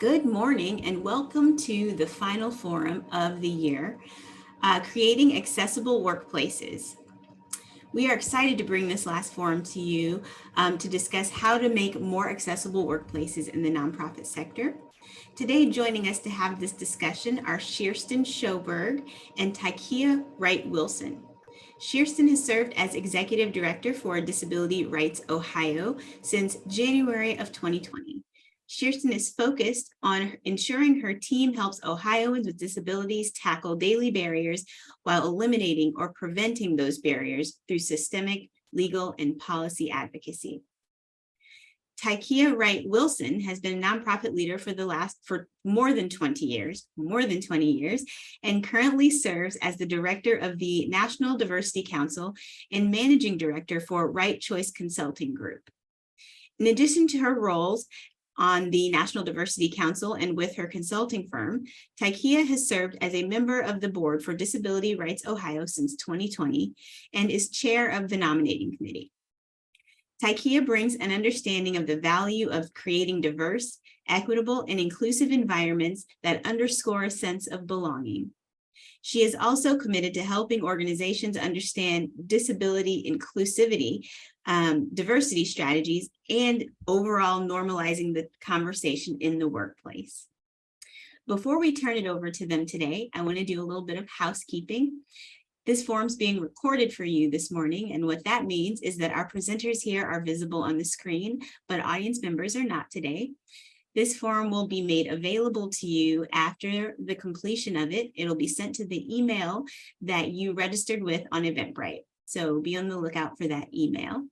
Good morning and welcome to the final forum of the year, Creating Accessible Workplaces. We are excited to bring this last forum to you to discuss how to make more accessible workplaces in the nonprofit sector. Today, joining us to have this discussion are Kerstin Sjoberg and TyKiah Wright Wilson. Kerstin has served as Executive Director for Disability Rights Ohio since January of 2020. Kerstin is focused on ensuring her team helps Ohioans with disabilities tackle daily barriers while eliminating or preventing those barriers through systemic, legal, and policy advocacy. TyKiah Wright Wilson has been a nonprofit leader for more than 20 years, and currently serves as the director of the National Diversity Council and managing director for WrightChoice Consulting Group. In addition to her roles on the National Diversity Council and with her consulting firm, TyKiah has served as a member of the board for Disability Rights Ohio since 2020 and is chair of the nominating committee. TyKiah brings an understanding of the value of creating diverse, equitable, and inclusive environments that underscore a sense of belonging. She is also committed to helping organizations understand disability inclusivity, diversity strategies, and overall normalizing the conversation in the workplace. Before we turn it over to them today, I want to do a little bit of housekeeping. This forum is being recorded for you this morning, and what that means is that our presenters here are visible on the screen, but audience members are not today. This forum will be made available to you after the completion of it. It'll be sent to the email that you registered with on Eventbrite, so be on the lookout for that email.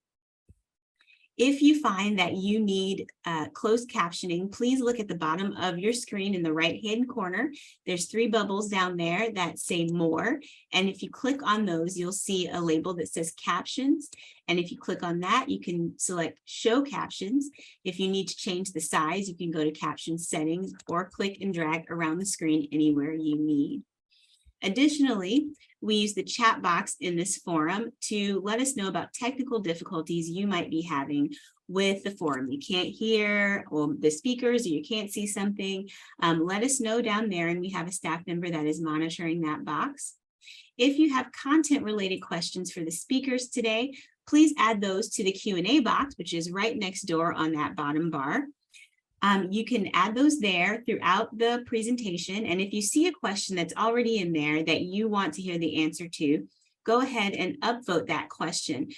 If you find that you need closed captioning, please look at the bottom of your screen in the right-hand corner. There's 3 bubbles down there that say more. And if you click on those, you'll see a label that says captions. And if you click on that, you can select show captions. If you need to change the size, you can go to caption settings or click and drag around the screen anywhere you need. Additionally, we use the chat box in this forum to let us know about technical difficulties you might be having with the forum. You can't hear the speakers or you can't see something, let us know down there, and we have a staff member that is monitoring that box. If you have content related questions for the speakers today, please add those to the Q&A box, which is right next door on that bottom bar. You can add those there throughout the presentation, and if you see a question that's already in there that you want to hear the answer to, go ahead and upvote that question.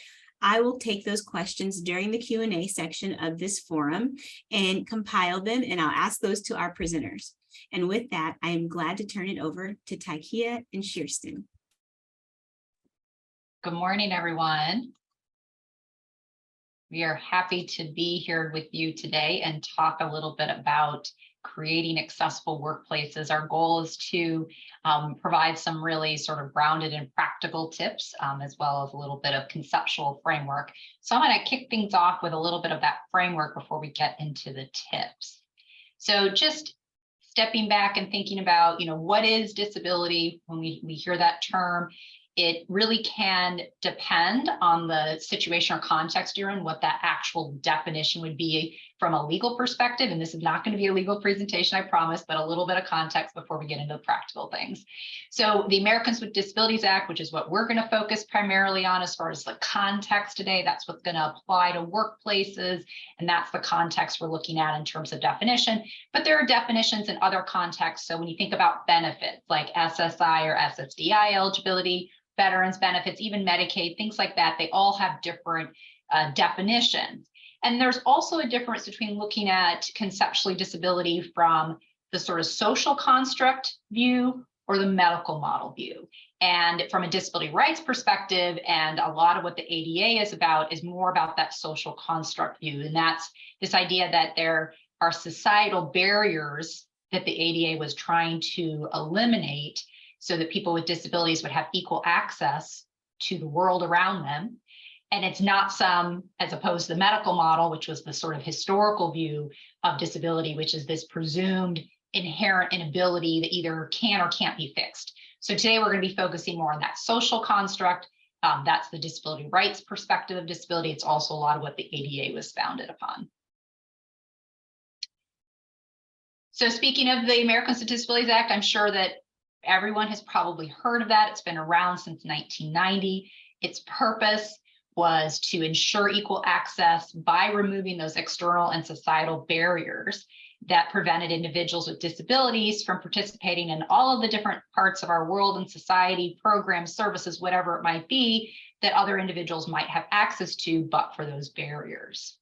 I will take those questions during the Q&A section of this forum and compile them, and I'll ask those to our presenters. And with that, I am glad to turn it over to TyKiah and Kerstin. Good morning, everyone. We are happy to be here with you today and talk a little bit about creating accessible workplaces. Our goal is to provide some really sort of grounded and practical tips, as well as a little bit of conceptual framework. So I'm going to kick things off with a little bit of that framework before we get into the tips. So just stepping back and thinking about, what is disability? When we hear that term, it really can depend on the situation or context you're in, what that actual definition would be from a legal perspective. And this is not going to be a legal presentation, I promise, but a little bit of context before we get into the practical things. So the Americans with Disabilities Act, which is what we're going to focus primarily on as far as the context today, that's what's going to apply to workplaces. And that's the context we're looking at in terms of definition. But there are definitions in other contexts. So when you think about benefits like SSI or SSDI eligibility, veterans benefits, even Medicaid, things like that, they all have different definitions. And there's also a difference between looking at conceptually disability from the sort of social construct view or the medical model view. And from a disability rights perspective, and a lot of what the ADA is about is more about that social construct view. And that's this idea that there are societal barriers that the ADA was trying to eliminate so that people with disabilities would have equal access to the world around them. And it's not some, as opposed to the medical model, which was the sort of historical view of disability, which is this presumed inherent inability that either can or can't be fixed. So today we're going to be focusing more on that social construct. That's the disability rights perspective of disability. It's also a lot of what the ADA was founded upon. So speaking of the Americans with Disabilities Act, I'm sure that everyone has probably heard of that. It's been around since 1990. Its purpose was to ensure equal access by removing those external and societal barriers that prevented individuals with disabilities from participating in all of the different parts of our world and society, programs, services, whatever it might be, that other individuals might have access to, but for those barriers.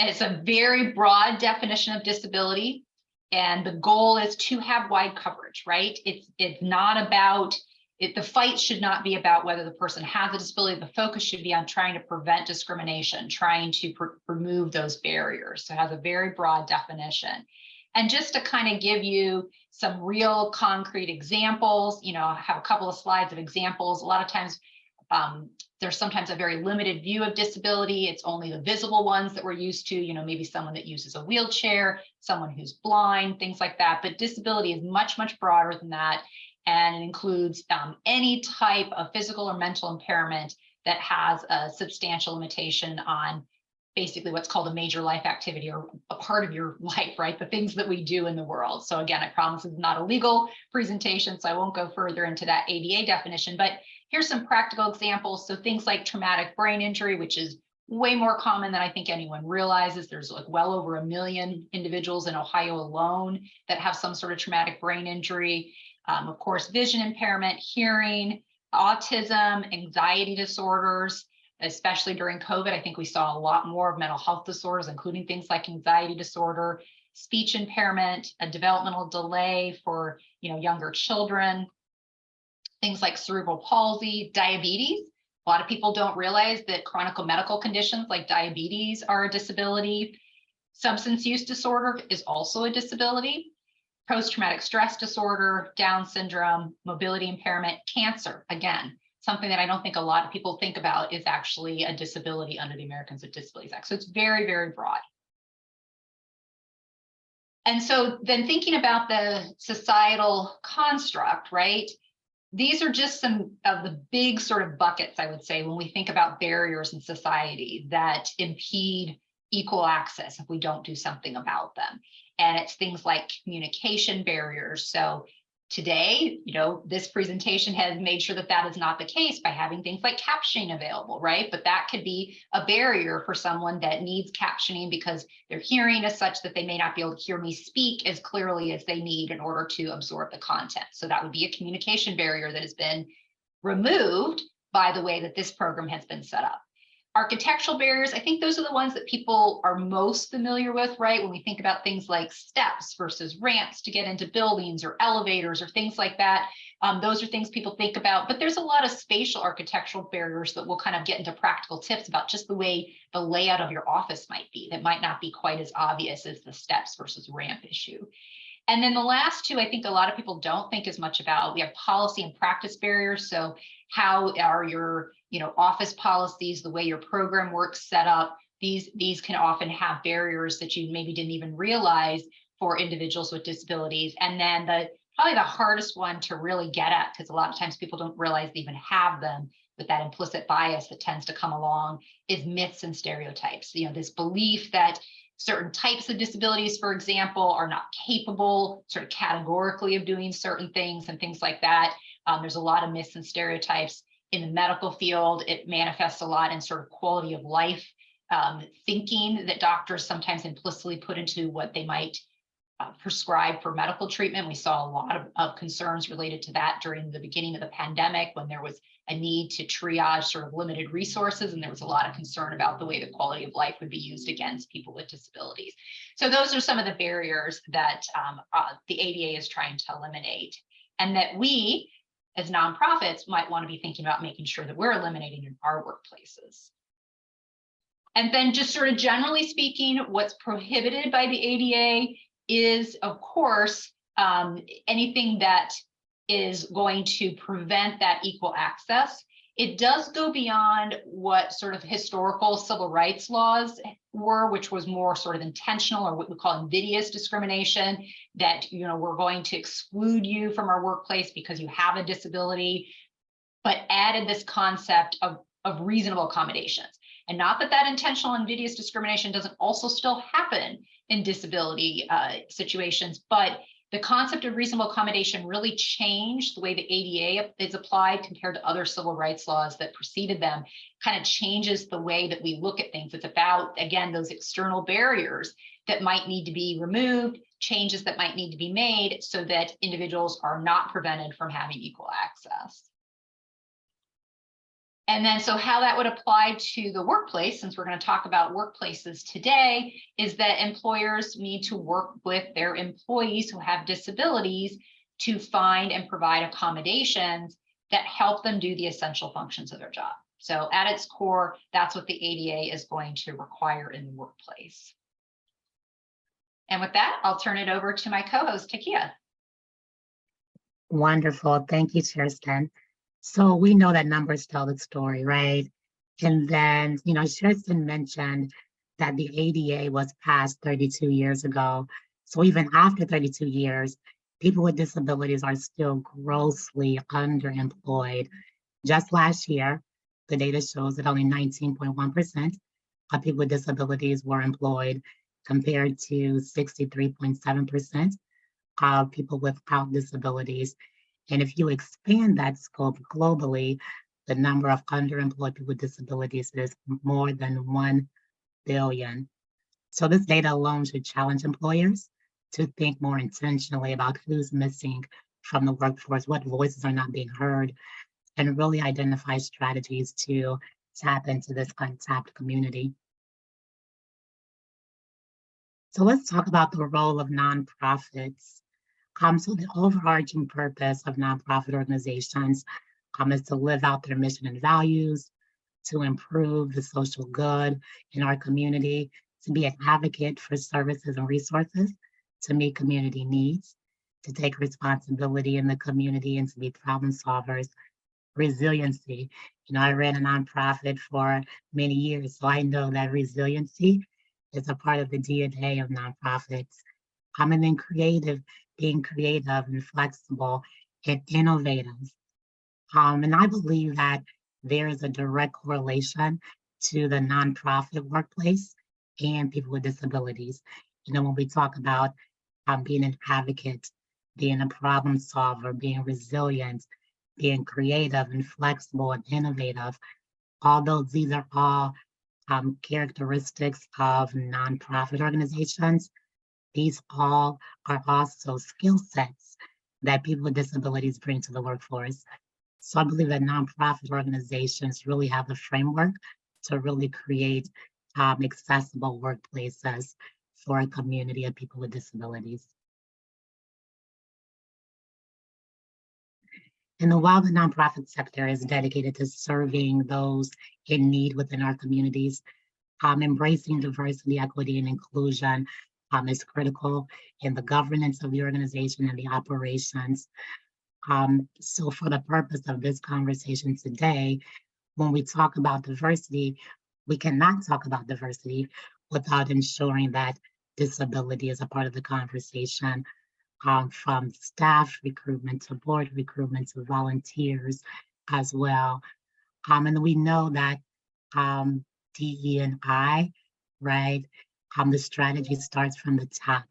And it's a very broad definition of disability. And the goal is to have wide coverage, right? It's not about it. The fight should not be about whether the person has a disability. The focus should be on trying to prevent discrimination, trying to remove those barriers. So it has a very broad definition. And just to kind of give you some real concrete examples, I have a couple of slides of examples. A lot of times, there's sometimes a very limited view of disability. It's only the visible ones that we're used to, maybe someone that uses a wheelchair, someone who's blind, things like that. But disability is much, much broader than that. And it includes any type of physical or mental impairment that has a substantial limitation on basically what's called a major life activity, or a part of your life, right? The things that we do in the world. So again, I promise it's not a legal presentation, so I won't go further into that ADA definition, but here's some practical examples. So things like traumatic brain injury, which is way more common than I think anyone realizes. There's like well over 1 million individuals in Ohio alone that have some sort of traumatic brain injury. Of course, vision impairment, hearing, autism, anxiety disorders, especially during COVID. I think we saw a lot more of mental health disorders, including things like anxiety disorder, speech impairment, a developmental delay for younger children, things like cerebral palsy, diabetes. A lot of people don't realize that chronic medical conditions like diabetes are a disability. Substance use disorder is also a disability. Post-traumatic stress disorder, Down syndrome, mobility impairment, cancer, again, something that I don't think a lot of people think about is actually a disability under the Americans with Disabilities Act. So it's very, very broad. And so then thinking about the societal construct, right? These are just some of the big sort of buckets, I would say, when we think about barriers in society that impede equal access if we don't do something about them. And it's things like communication barriers. So today, this presentation has made sure that that is not the case by having things like captioning available, right? But that could be a barrier for someone that needs captioning because their hearing is such that they may not be able to hear me speak as clearly as they need in order to absorb the content. So that would be a communication barrier that has been removed by the way that this program has been set up. Architectural barriers, I think those are the ones that people are most familiar with, right? When we think about things like steps versus ramps to get into buildings or elevators or things like that, those are things people think about. But there's a lot of spatial architectural barriers that we'll kind of get into practical tips about just the way the layout of your office might be. That might not be quite as obvious as the steps versus ramp issue. And then the last two, I think a lot of people don't think as much about. We have policy and practice barriers. So how are your office policies, the way your program works set up? These can often have barriers that you maybe didn't even realize for individuals with disabilities. And then probably the hardest one to really get at, because a lot of times people don't realize they even have them, with that implicit bias that tends to come along, is myths and stereotypes. This belief that certain types of disabilities, for example, are not capable sort of categorically of doing certain things and things like that. There's a lot of myths and stereotypes in the medical field. It manifests a lot in sort of quality of life thinking that doctors sometimes implicitly put into what they might prescribe for medical treatment. We saw a lot of concerns related to that during the beginning of the pandemic, when there was a need to triage sort of limited resources, and there was a lot of concern about the way the quality of life would be used against people with disabilities. So those are some of the barriers that the ADA is trying to eliminate, and that we as nonprofits might want to be thinking about making sure that we're eliminating in our workplaces. And then just sort of generally speaking, what's prohibited by the ADA is, of course, anything that is going to prevent that equal access. It does go beyond what sort of historical civil rights laws were, which was more sort of intentional, or what we call invidious discrimination, that we're going to exclude you from our workplace because you have a disability, but added this concept of reasonable accommodations. And not that that intentional invidious discrimination doesn't also still happen in disability situations, but the concept of reasonable accommodation really changed the way the ADA is applied compared to other civil rights laws that preceded them. Kind of changes the way that we look at things. It's about, again, those external barriers that might need to be removed, changes that might need to be made so that individuals are not prevented from having equal access. And then, so how that would apply to the workplace, since we're going to talk about workplaces today, is that employers need to work with their employees who have disabilities to find and provide accommodations that help them do the essential functions of their job. So at its core, that's what the ADA is going to require in the workplace. And with that, I'll turn it over to my co-host, TyKiah. Wonderful. Thank you, Kerstin. So we know that numbers tell the story, right? And then, Kerstin mentioned that the ADA was passed 32 years ago. So even after 32 years, people with disabilities are still grossly underemployed. Just last year, the data shows that only 19.1% of people with disabilities were employed, compared to 63.7% of people without disabilities. And if you expand that scope globally, the number of underemployed people with disabilities is more than 1 billion. So this data alone should challenge employers to think more intentionally about who's missing from the workforce, what voices are not being heard, and really identify strategies to tap into this untapped community. So let's talk about the role of nonprofits. So the overarching purpose of nonprofit organizations is to live out their mission and values, to improve the social good in our community, to be an advocate for services and resources, to meet community needs, to take responsibility in the community and to be problem solvers. Resiliency. I ran a nonprofit for many years, so I know that resiliency is a part of the DNA of nonprofits. And then being creative and flexible and innovative. And I believe that there is a direct correlation to the nonprofit workplace and people with disabilities. When we talk about being an advocate, being a problem solver, being resilient, being creative and flexible and innovative, although these are all characteristics of nonprofit organizations, these all are also skill sets that people with disabilities bring to the workforce. So I believe that nonprofit organizations really have the framework to really create accessible workplaces for a community of people with disabilities. And while the nonprofit sector is dedicated to serving those in need within our communities, embracing diversity, equity, and inclusion is critical in the governance of the organization and the operations. So for the purpose of this conversation today, when we talk about diversity, we cannot talk about diversity without ensuring that disability is a part of the conversation, from staff recruitment to board recruitment to volunteers as well. And we know that DE&I, right? The strategy starts from the top.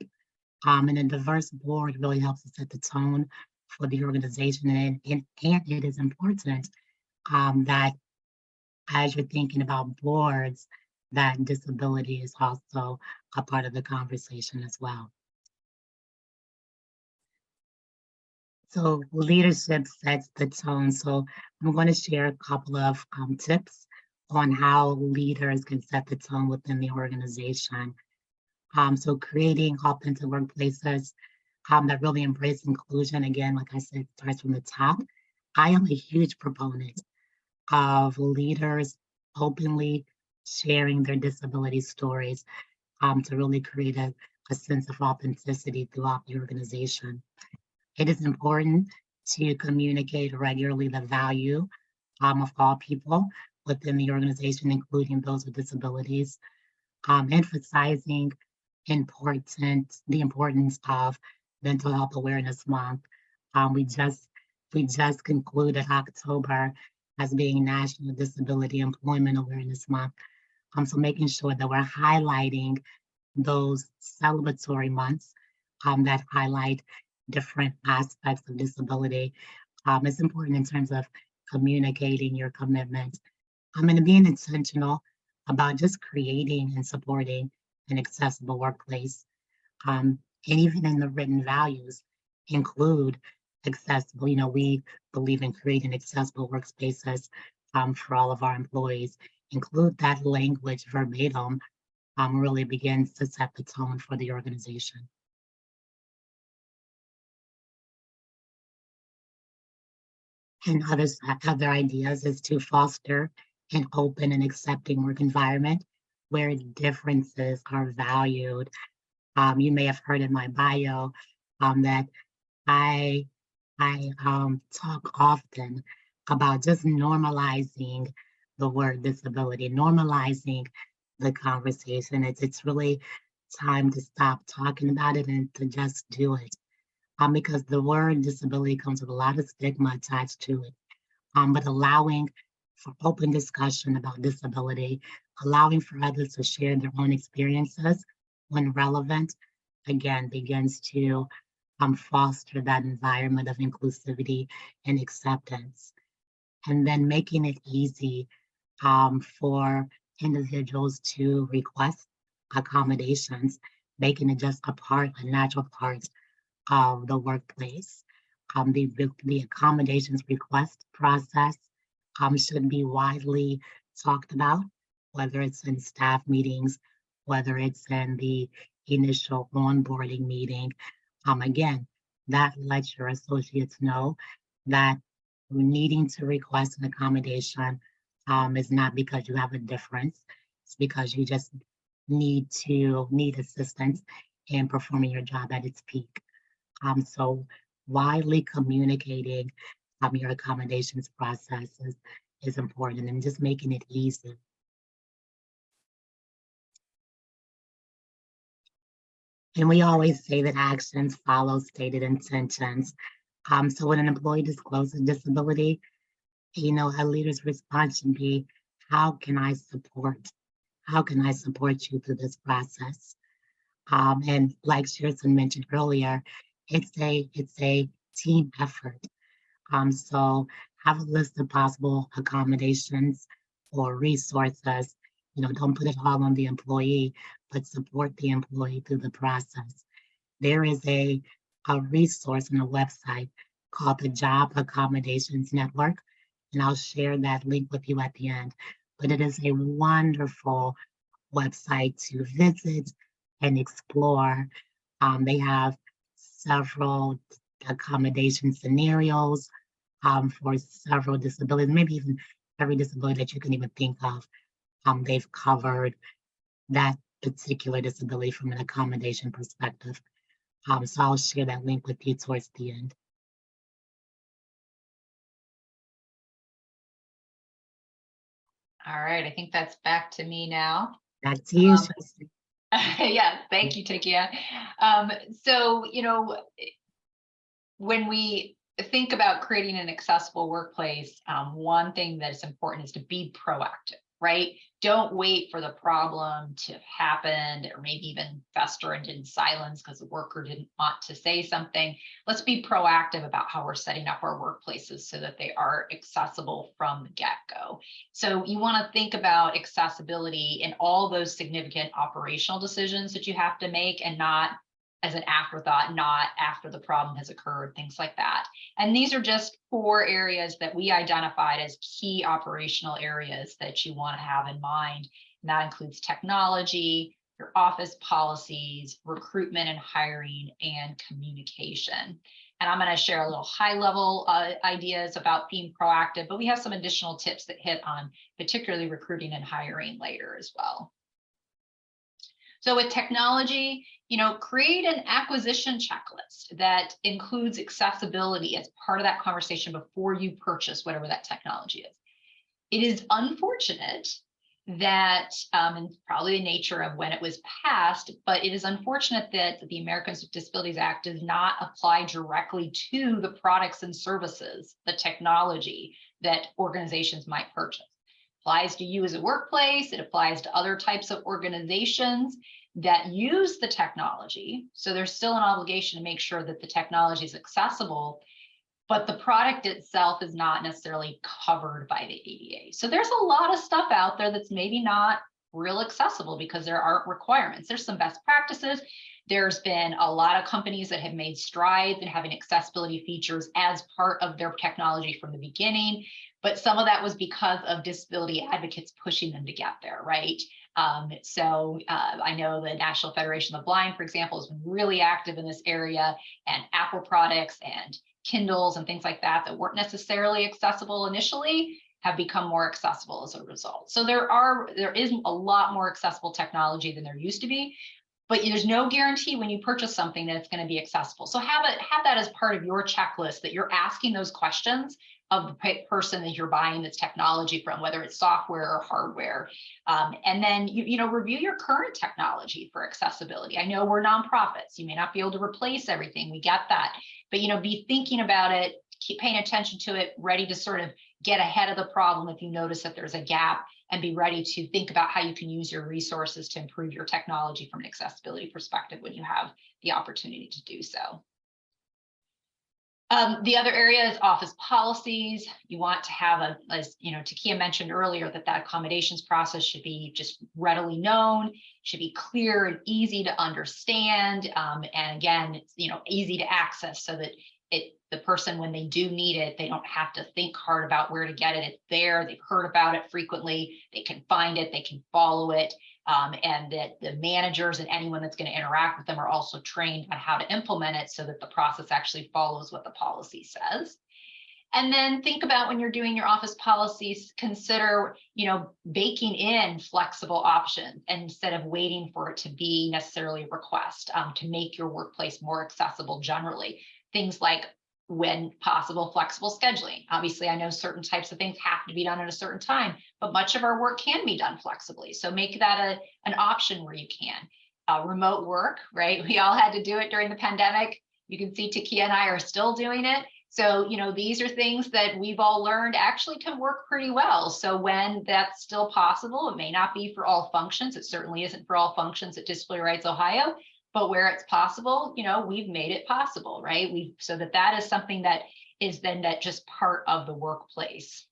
And a diverse board really helps to set the tone for the organization. And it is important that as you're thinking about boards, that disability is also a part of the conversation as well. So leadership sets the tone. So I'm going to share a couple of tips on how leaders can set the tone within the organization. So creating authentic workplaces that really embrace inclusion. Again, like I said, starts from the top. I am a huge proponent of leaders openly sharing their disability stories to really create a sense of authenticity throughout the organization. It is important to communicate regularly the value of all people within the organization, including those with disabilities, emphasizing the importance of Mental Health Awareness Month. We just concluded October as being National Disability Employment Awareness Month. So making sure that we're highlighting those celebratory months that highlight different aspects of disability. It's important in terms of communicating your commitment and being intentional about just creating and supporting an accessible workplace. And even in the written values include accessible, we believe in creating accessible workspaces for all of our employees. Include that language verbatim really begins to set the tone for the organization. And other ideas is to foster an open and accepting work environment where differences are valued. You may have heard in my bio that I talk often about just normalizing the word disability, normalizing the conversation. It's really time to stop talking about it and to just do it. Because the word disability comes with a lot of stigma attached to it. But allowing for open discussion about disability, allowing for others to share their own experiences when relevant, again, begins to foster that environment of inclusivity and acceptance. And then making it easy for individuals to request accommodations, making it just a natural part of the workplace. The accommodations request process should be widely talked about, whether it's in staff meetings, whether it's in the initial onboarding meeting. Again, that lets your associates know that needing to request an accommodation is not because you have a difference. It's because you just need assistance in performing your job at its peak. So widely communicating your accommodations process is important, and just making it easy. And we always say that actions follow stated intentions. So when an employee discloses disability, a leader's response should be, how can I support? How can I support you through this process? And like Kerstin mentioned earlier, it's a team effort. So have a list of possible accommodations or resources. Don't put it all on the employee, but support the employee through the process. There is a resource on a website called the Job Accommodations Network, and I'll share that link with you at the end. But it is a wonderful website to visit and explore. They have several accommodation scenarios for several disabilities, maybe even every disability that you can even think of. They've covered that particular disability from an accommodation perspective. So I'll share that link with you towards the end. All right, I think that's back to me now. Back to you, Yeah, thank you, TyKiah. So, when we think about creating an accessible workplace, one thing that's important is to be proactive, right? Don't wait for the problem to happen or maybe even fester into silence because the worker didn't want to say something. Let's be proactive about how we're setting up our workplaces so that they are accessible from the get-go. So you want to think about accessibility in all those significant operational decisions that you have to make, and not as an afterthought, not after the problem has occurred, things like that. And these are just 4 areas that we identified as key operational areas that you want to have in mind. And that includes technology, your office policies, recruitment and hiring, and communication. And I'm going to share a little high-level ideas about being proactive, but we have some additional tips that hit on particularly recruiting and hiring later as well. So with technology, create an acquisition checklist that includes accessibility as part of that conversation before you purchase whatever that technology is. It is unfortunate that, and probably the nature of when it was passed, but it is unfortunate that the Americans with Disabilities Act does not apply directly to the products and services, the technology that organizations might purchase. applies to you as a workplace. It applies to other types of organizations that use the technology. So there's still an obligation to make sure that the technology is accessible, but the product itself is not necessarily covered by the ADA. So there's a lot of stuff out there that's maybe not real accessible because there aren't requirements. There's some best practices. There's been a lot of companies that have made strides in having accessibility features as part of their technology from the beginning, but some of that was because of disability advocates pushing them to get there, right? I know the National Federation of the Blind, for example, has been really active in this area, and Apple products and Kindles and things like that that weren't necessarily accessible initially have become more accessible as a result. So there is a lot more accessible technology than there used to be, but there's no guarantee when you purchase something that it's going to be accessible. So have that as part of your checklist, that you're asking those questions of the person that you're buying this technology from, whether it's software or hardware. And then review your current technology for accessibility. I know we're nonprofits. You may not be able to replace everything. We get that. But be thinking about it, keep paying attention to it, ready to sort of get ahead of the problem if you notice that there's a gap, and be ready to think about how you can use your resources to improve your technology from an accessibility perspective when you have the opportunity to do so. The other area is office policies. You want to have as TyKiah mentioned earlier, that accommodations process should be just readily known, should be clear and easy to understand. And again, it's, easy to access, so that the person, when they do need it, they don't have to think hard about where to get it. It's there. They've heard about it frequently. They can find it. They can follow it. And that the managers and anyone that's going to interact with them are also trained on how to implement it, so that the process actually follows what the policy says. And then think about, when you're doing your office policies, consider, baking in flexible options instead of waiting for it to be necessarily a request, to make your workplace more accessible generally. Things like, when possible, flexible scheduling. Obviously, I know certain types of things have to be done at a certain time, but much of our work can be done flexibly. So make that an option where you can. Remote work, right? We all had to do it during the pandemic. You can see TyKiah and I are still doing it. So, these are things that we've all learned actually can work pretty well. So when that's still possible, it may not be for all functions. It certainly isn't for all functions at Disability Rights Ohio. But where it's possible, we've made it possible, right? So that is something that is then just part of the workplace.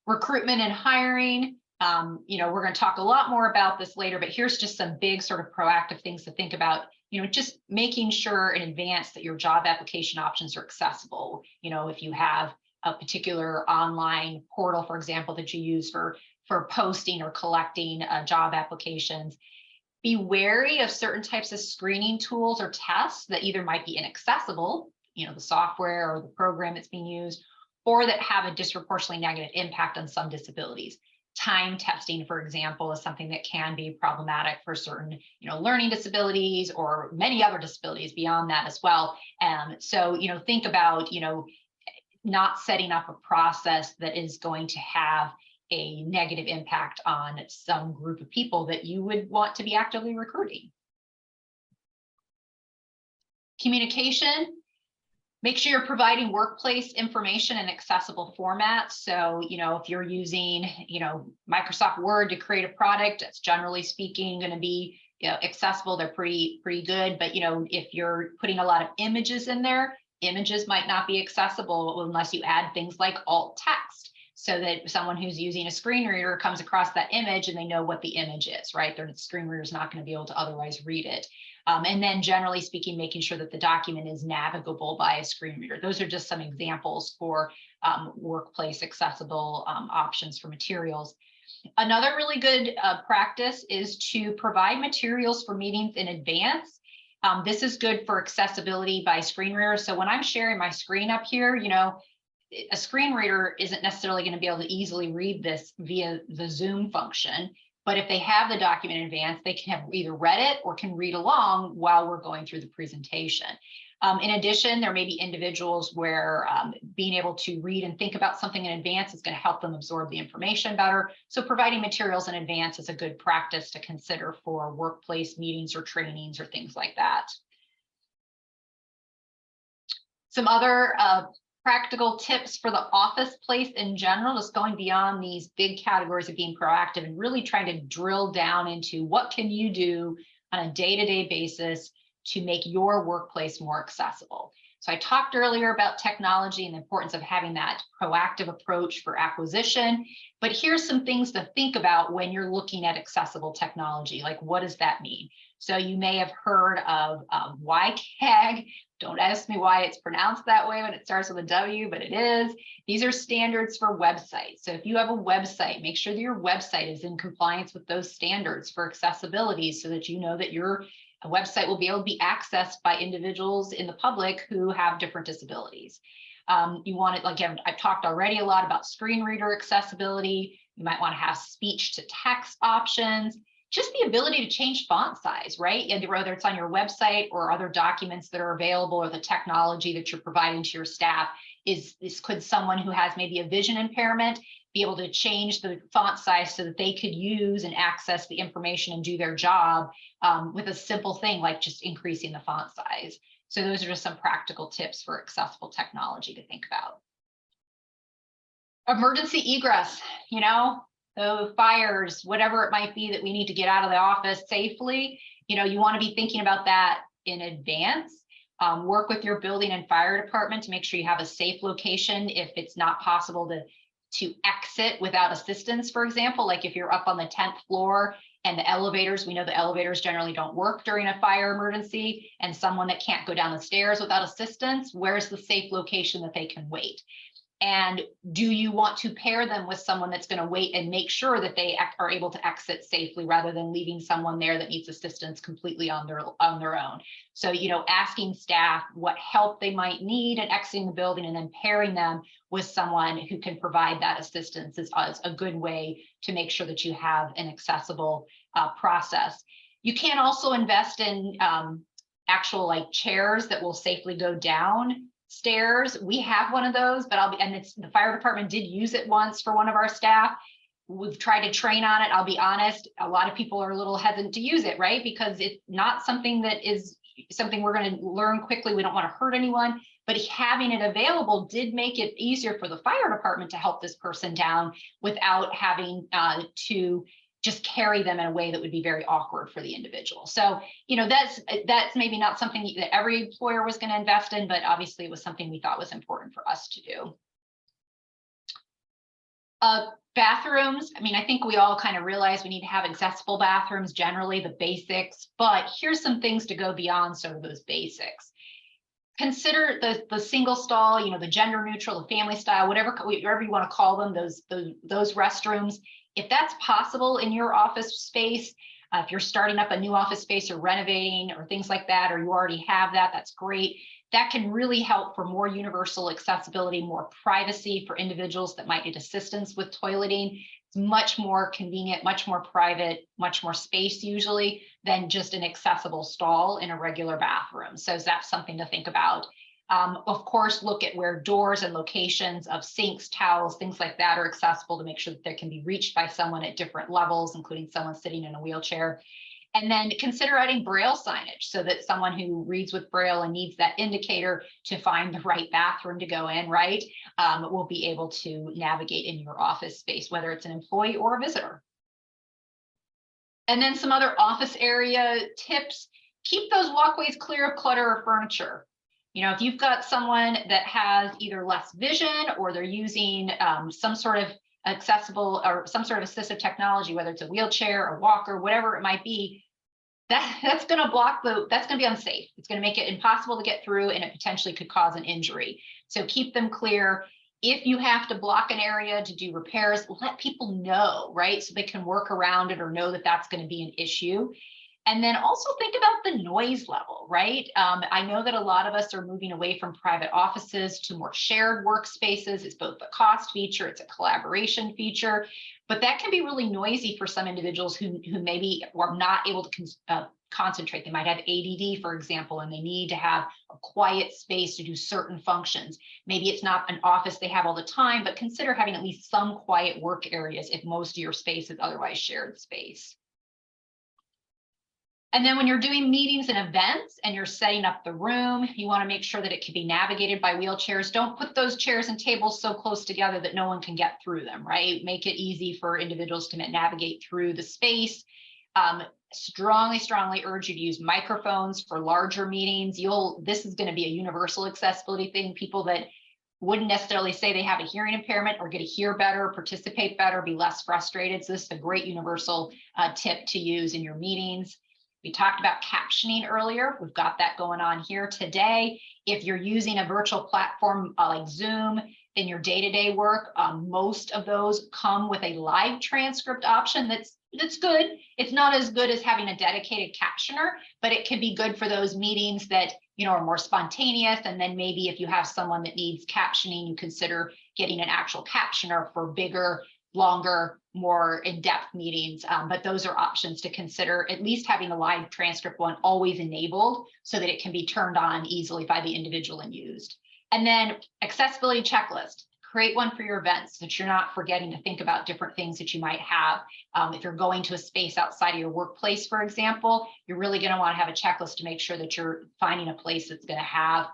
Recruitment and hiring. We're going to talk a lot more about this later, but here's just some big sort of proactive things to think about. Just making sure in advance that your job application options are accessible. If you have a particular online portal, for example, that you use for posting or collecting job applications, be wary of certain types of screening tools or tests that either might be inaccessible, the software or the program that's being used, or that have a disproportionately negative impact on some disabilities. Time testing, for example, is something that can be problematic for certain, learning disabilities, or many other disabilities beyond that as well. So, think about, not setting up a process that is going to have a negative impact on some group of people that you would want to be actively recruiting. Communication. Make sure you're providing workplace information in accessible formats. So, if you're using, Microsoft Word to create a product, that's generally speaking going to be, accessible. They're pretty good. But, if you're putting a lot of images in there, images might not be accessible unless you add things like alt text, so that someone who's using a screen reader comes across that image and they know what the image is, right? Their screen reader is not going to be able to otherwise read it. And then generally speaking, making sure that the document is navigable by a screen reader. Those are just some examples for workplace accessible options for materials. Another really good practice is to provide materials for meetings in advance. This is good for accessibility by screen reader. So when I'm sharing my screen up here, a screen reader isn't necessarily going to be able to easily read this via the Zoom function. But if they have the document in advance, they can have either read it or can read along while we're going through the presentation. In addition, there may be individuals where being able to read and think about something in advance is going to help them absorb the information better. So providing materials in advance is a good practice to consider for workplace meetings or trainings or things like that. Some other Practical tips for the office place in general, just going beyond these big categories of being proactive and really trying to drill down into what can you do on a day-to-day basis to make your workplace more accessible. So I talked earlier about technology and the importance of having that proactive approach for acquisition, but here's some things to think about when you're looking at accessible technology. Like, what does that mean? So you may have heard of WCAG. Don't ask me why it's pronounced that way when it starts with a W, but it is. These are standards for websites. So if you have a website, make sure that your website is in compliance with those standards for accessibility so that you know that your website will be able to be accessed by individuals in the public who have different disabilities. You want it, like I've talked already a lot about screen reader accessibility. You might want to have speech to text options. Just the ability to change font size, right? And whether it's on your website or other documents that are available or the technology that you're providing to your staff, could someone who has maybe a vision impairment be able to change the font size so that they could use and access the information and do their job with a simple thing like just increasing the font size. So those are just some practical tips for accessible technology to think about. Emergency egress, fires, whatever it might be that we need to get out of the office safely, you want to be thinking about that in advance. Work with your building and fire department to make sure you have a safe location if it's not possible to exit without assistance, for example, like if you're up on the 10th floor and the elevators, we know the elevators generally don't work during a fire emergency, and someone that can't go down the stairs without assistance, where's the safe location that they can wait? And do you want to pair them with someone that's going to wait and make sure that they are able to exit safely rather than leaving someone there that needs assistance completely on their own? So, asking staff what help they might need in exiting the building and then pairing them with someone who can provide that assistance is a good way to make sure that you have an accessible process. You can also invest in actual chairs that will safely go down stairs. We have one of those, but the fire department did use it once for one of our staff. We've tried to train on it. I'll be honest, a lot of people are a little hesitant to use it, right? Because it's not something that is something we're going to learn quickly. We don't want to hurt anyone, but having it available did make it easier for the fire department to help this person down without having to just carry them in a way that would be very awkward for the individual. So, that's maybe not something that every employer was going to invest in, but obviously it was something we thought was important for us to do. Bathrooms, I think we all kind of realize we need to have accessible bathrooms, generally the basics, but here's some things to go beyond sort of those basics. Consider the single stall, the gender neutral, the family style, whatever you want to call them, those restrooms. If that's possible in your office space, if you're starting up a new office space or renovating or things like that, or you already have that, that's great. That can really help for more universal accessibility, more privacy for individuals that might need assistance with toileting. It's much more convenient, much more private, much more space usually than just an accessible stall in a regular bathroom. So that's something to think about. Of course, look at where doors and locations of sinks, towels, things like that are accessible to make sure that they can be reached by someone at different levels, including someone sitting in a wheelchair. And then consider adding Braille signage so that someone who reads with Braille and needs that indicator to find the right bathroom to go in, right, will be able to navigate in your office space, whether it's an employee or a visitor. And then some other office area tips: keep those walkways clear of clutter or furniture. If you've got someone that has either less vision or they're using some sort of accessible or some sort of assistive technology, whether it's a wheelchair, a walker, whatever it might be, that's going to that's going to be unsafe. It's going to make it impossible to get through, and it potentially could cause an injury. So keep them clear. If you have to block an area to do repairs, let people know, right? So they can work around it or know that that's going to be an issue. And then also think about the noise level, right? I know that a lot of us are moving away from private offices to more shared workspaces. It's both a cost feature, it's a collaboration feature, but that can be really noisy for some individuals who maybe are not able to concentrate. They might have ADD, for example, and they need to have a quiet space to do certain functions. Maybe it's not an office they have all the time, but consider having at least some quiet work areas if most of your space is otherwise shared space. And then when you're doing meetings and events and you're setting up the room, you want to make sure that it can be navigated by wheelchairs. Don't put those chairs and tables so close together that no one can get through them, right? Make it easy for individuals to navigate through the space. Strongly urge you to use microphones for larger meetings. This is going to be a universal accessibility thing. People that wouldn't necessarily say they have a hearing impairment or get to hear better, participate better, be less frustrated. So this is a great universal tip to use in your meetings. We talked about captioning earlier. We've got that going on here today. If you're using a virtual platform like Zoom in your day-to-day work, most of those come with a live transcript option that's good. It's not as good as having a dedicated captioner, but it can be good for those meetings that are more spontaneous. And then maybe if you have someone that needs captioning, you consider getting an actual captioner for bigger, longer, more in-depth meetings. But those are options to consider, at least having the live transcript one always enabled so that it can be turned on easily by the individual and used. And then accessibility checklist. Create one for your events so that you're not forgetting to think about different things that you might have. If you're going to a space outside of your workplace, for example, you're really going to want to have a checklist to make sure that you're finding a place that's going to have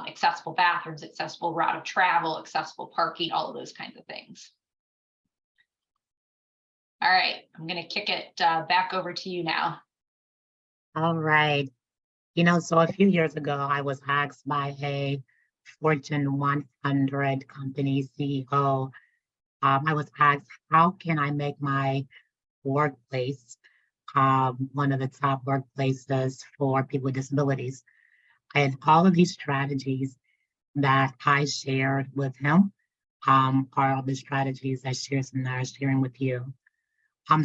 accessible bathrooms, accessible route of travel, accessible parking, all of those kinds of things. All right, I'm going to kick it back over to you now. All right. So a few years ago, I was asked by a Fortune 100 company CEO, I was asked, how can I make my workplace one of the top workplaces for people with disabilities? And all of these strategies that I shared with him are all the strategies that Kerstin and I are sharing with you.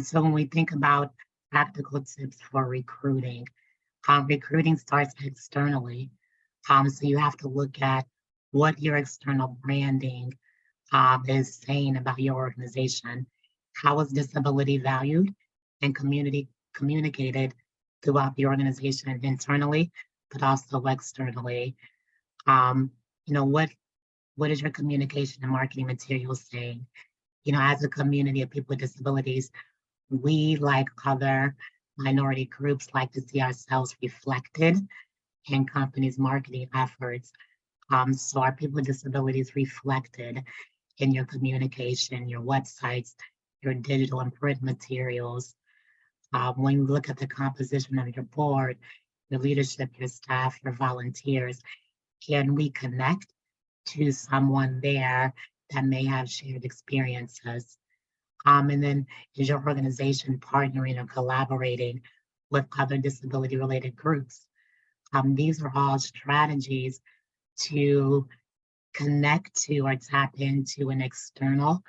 So when we think about practical tips for recruiting, recruiting starts externally. So you have to look at what your external branding is saying about your organization. How is disability valued and communicated throughout the organization internally, but also externally? What is your communication and marketing materials saying? As a community of people with disabilities, we, like other minority groups, like to see ourselves reflected in companies' marketing efforts. So are people with disabilities reflected in your communication, your websites, your digital and print materials? When you look at the composition of your board, your leadership, your staff, your volunteers, can we connect to someone there that may have shared experiences? And then is your organization partnering or collaborating with other disability-related groups? These are all strategies to connect to or tap into an external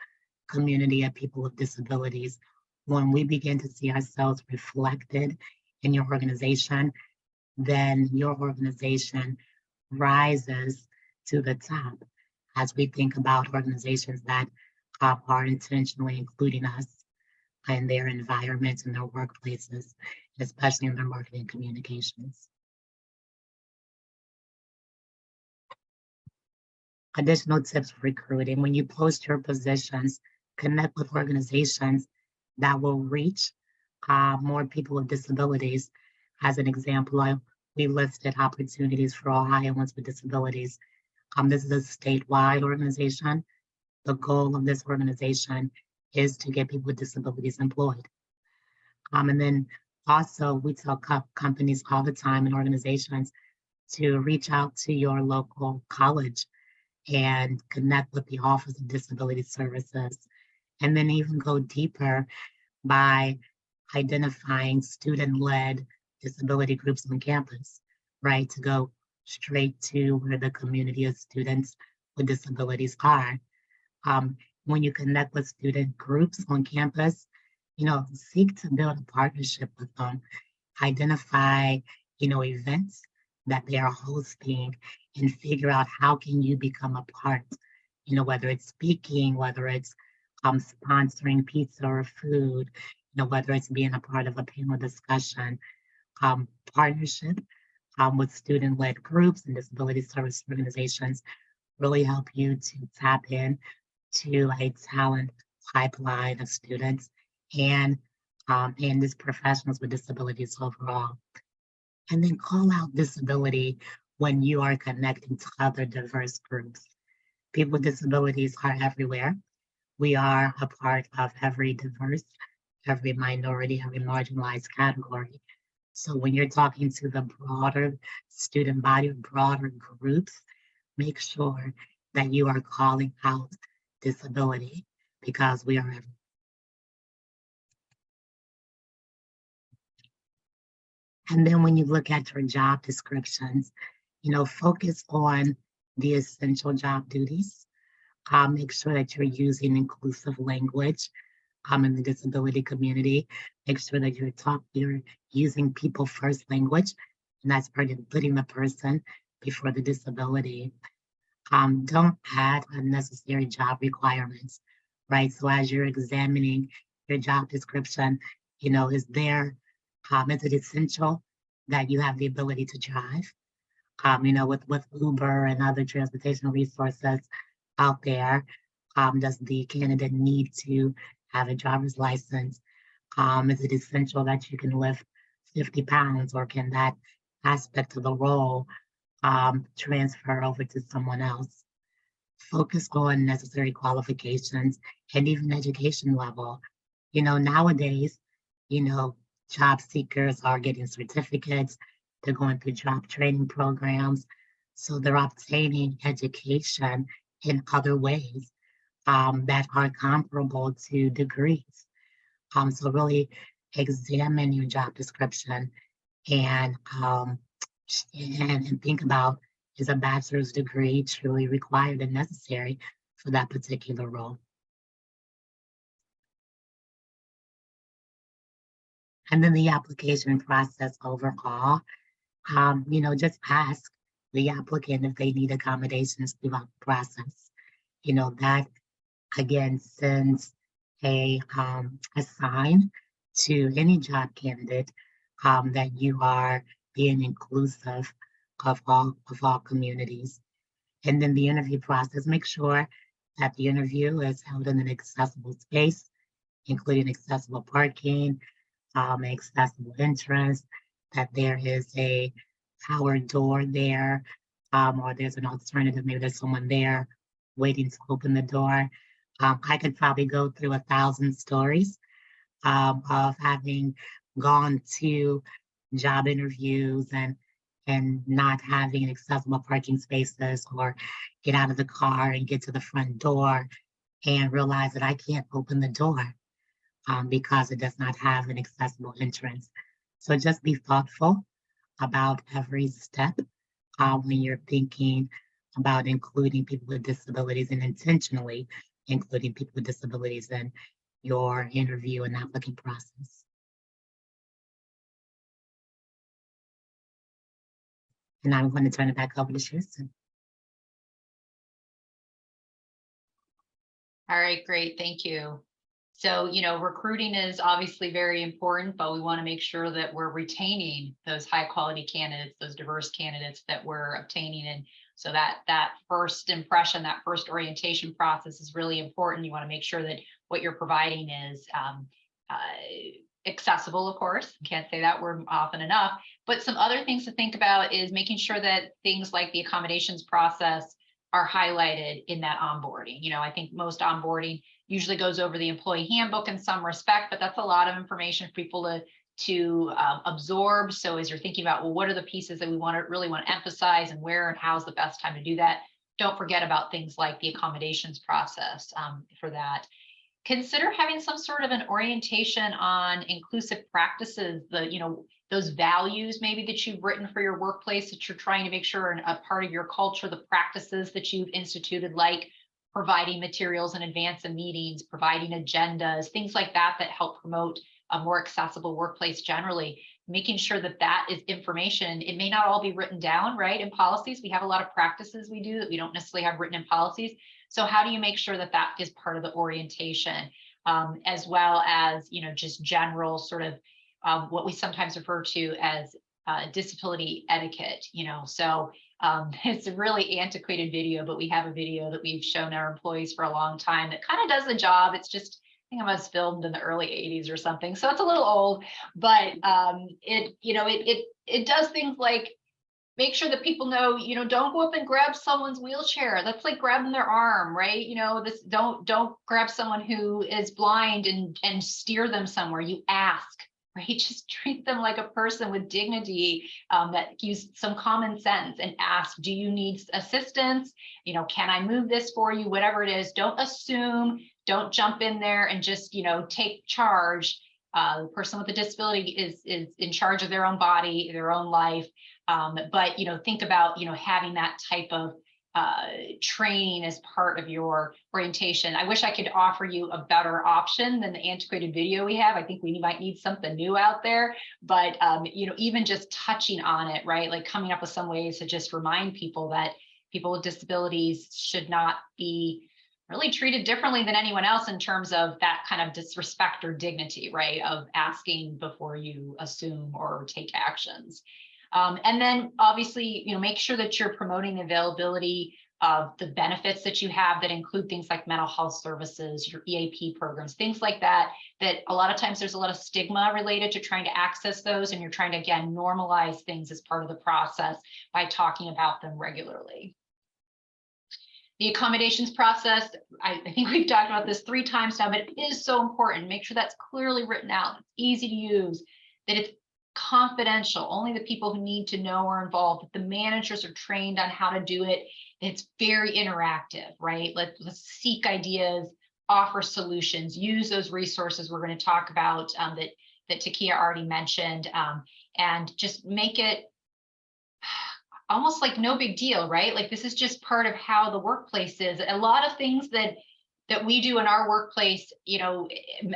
community of people with disabilities. When we begin to see ourselves reflected in your organization, then your organization rises to the top as we think about organizations that are intentionally including us in their environments and their workplaces, especially in their marketing communications. Additional tips for recruiting: when you post your positions, connect with organizations that will reach more people with disabilities. As an example, we listed opportunities for Ohioans with disabilities. This is a statewide organization. The goal of this organization is to get people with disabilities employed. And then also we tell companies all the time and organizations to reach out to your local college and connect with the Office of Disability Services, and then even go deeper by identifying student-led disability groups on campus, right? To go straight to where the community of students with disabilities are. When you connect with student groups on campus, seek to build a partnership with them, identify, events that they are hosting, and figure out how can you become a part, whether it's speaking, whether it's sponsoring pizza or food, whether it's being a part of a panel discussion. Partnership with student-led groups and disability service organizations really help you to tap in to a talent pipeline of students and and just professionals with disabilities overall. And then call out disability when you are connecting to other diverse groups. People with disabilities are everywhere. We are a part of every diverse, every minority, every marginalized category. So when you're talking to the broader student body or broader groups, make sure that you are calling out disability because we are everywhere. And then when you look at your job descriptions, focus on the essential job duties. Make sure that you're using inclusive language in the disability community. Make sure that you're using people first language, and that's putting the person before the disability. Don't add unnecessary job requirements, right? So as you're examining your job description, is it essential that you have the ability to drive? With Uber and other transportation resources out there, does the candidate need to have a driver's license? Is it essential that you can lift 50 pounds, or can that aspect of the role transfer over to someone else? Focus on necessary qualifications and even education level. Nowadays, you know, job seekers are getting certificates, they're going through job training programs, so they're obtaining education in other ways that are comparable to degrees. So really examine your job description and and think about, is a bachelor's degree truly required and necessary for that particular role? And then the application process overall, just ask the applicant if they need accommodations throughout the process. That again sends a sign to any job candidate that you are being inclusive of all communities. And then the interview process, make sure that the interview is held in an accessible space, including accessible parking, accessible entrance, that there is a power door there, or there's an alternative, maybe there's someone there waiting to open the door. I could probably go through 1,000 stories of having gone to job interviews and not having accessible parking spaces, or get out of the car and get to the front door and realize that I can't open the door because it does not have an accessible entrance. So just be thoughtful about every step when you're thinking about including people with disabilities, and intentionally including people with disabilities in your interview and applicant process. And I'm going to turn it back over to Kerstin. All right, great, thank you. So, recruiting is obviously very important, but we want to make sure that we're retaining those high quality candidates, those diverse candidates that we're obtaining. And so that first impression, that first orientation process is really important. You want to make sure that what you're providing is accessible, of course. Can't say that word often enough, but some other things to think about is making sure that things like the accommodations process are highlighted in that onboarding. I think most onboarding usually goes over the employee handbook in some respect, but that's a lot of information for people to absorb. So as you're thinking about, well, what are the pieces that we really want to emphasize, and where and how's the best time to do that? Don't forget about things like the accommodations process for that. Consider having some sort of an orientation on inclusive practices, those values maybe that you've written for your workplace that you're trying to make sure are a part of your culture, the practices that you've instituted, like providing materials in advance of meetings, providing agendas, things like that help promote a more accessible workplace generally. Making sure that is information. It may not all be written down, right? In policies, we have a lot of practices we do that we don't necessarily have written in policies. So how do you make sure that is part of the orientation, as well as, just general sort of what we sometimes refer to as disability etiquette, so it's a really antiquated video, but we have a video that we've shown our employees for a long time that kind of does the job. It's just think it was filmed in the early 80s or something, so it's a little old, but it does things like make sure that people know, don't go up and grab someone's wheelchair. That's like grabbing their arm, right? This don't grab someone who is blind and steer them somewhere. You ask, right? Just treat them like a person with dignity, that use some common sense and ask, do you need assistance? Can I move this for you? Whatever it is, don't assume, don't jump in there and just, take charge. The person with a disability is in charge of their own body, their own life. But think about having that type of training as part of your orientation. I wish I could offer you a better option than the antiquated video we have. I think we might need something new out there, but even just touching on it, right? Like coming up with some ways to just remind people that people with disabilities should not be really treated differently than anyone else in terms of that kind of disrespect or dignity, right? Of asking before you assume or take actions. And then obviously, make sure that you're promoting the availability of the benefits that you have that include things like mental health services, your EAP programs, things like that, that a lot of times there's a lot of stigma related to trying to access those. And you're trying to, again, normalize things as part of the process by talking about them regularly. The accommodations process, I think we've talked about this 3 times now, but it is so important. Make sure that's clearly written out, it's easy to use, that it's confidential. Only the people who need to know are involved, that the managers are trained on how to do it. It's very interactive, right? Let's seek ideas, offer solutions, use those resources we're going to talk about that TyKiah already mentioned, and just make it almost like no big deal, right? Like this is just part of how the workplace is. A lot of things that we do in our workplace,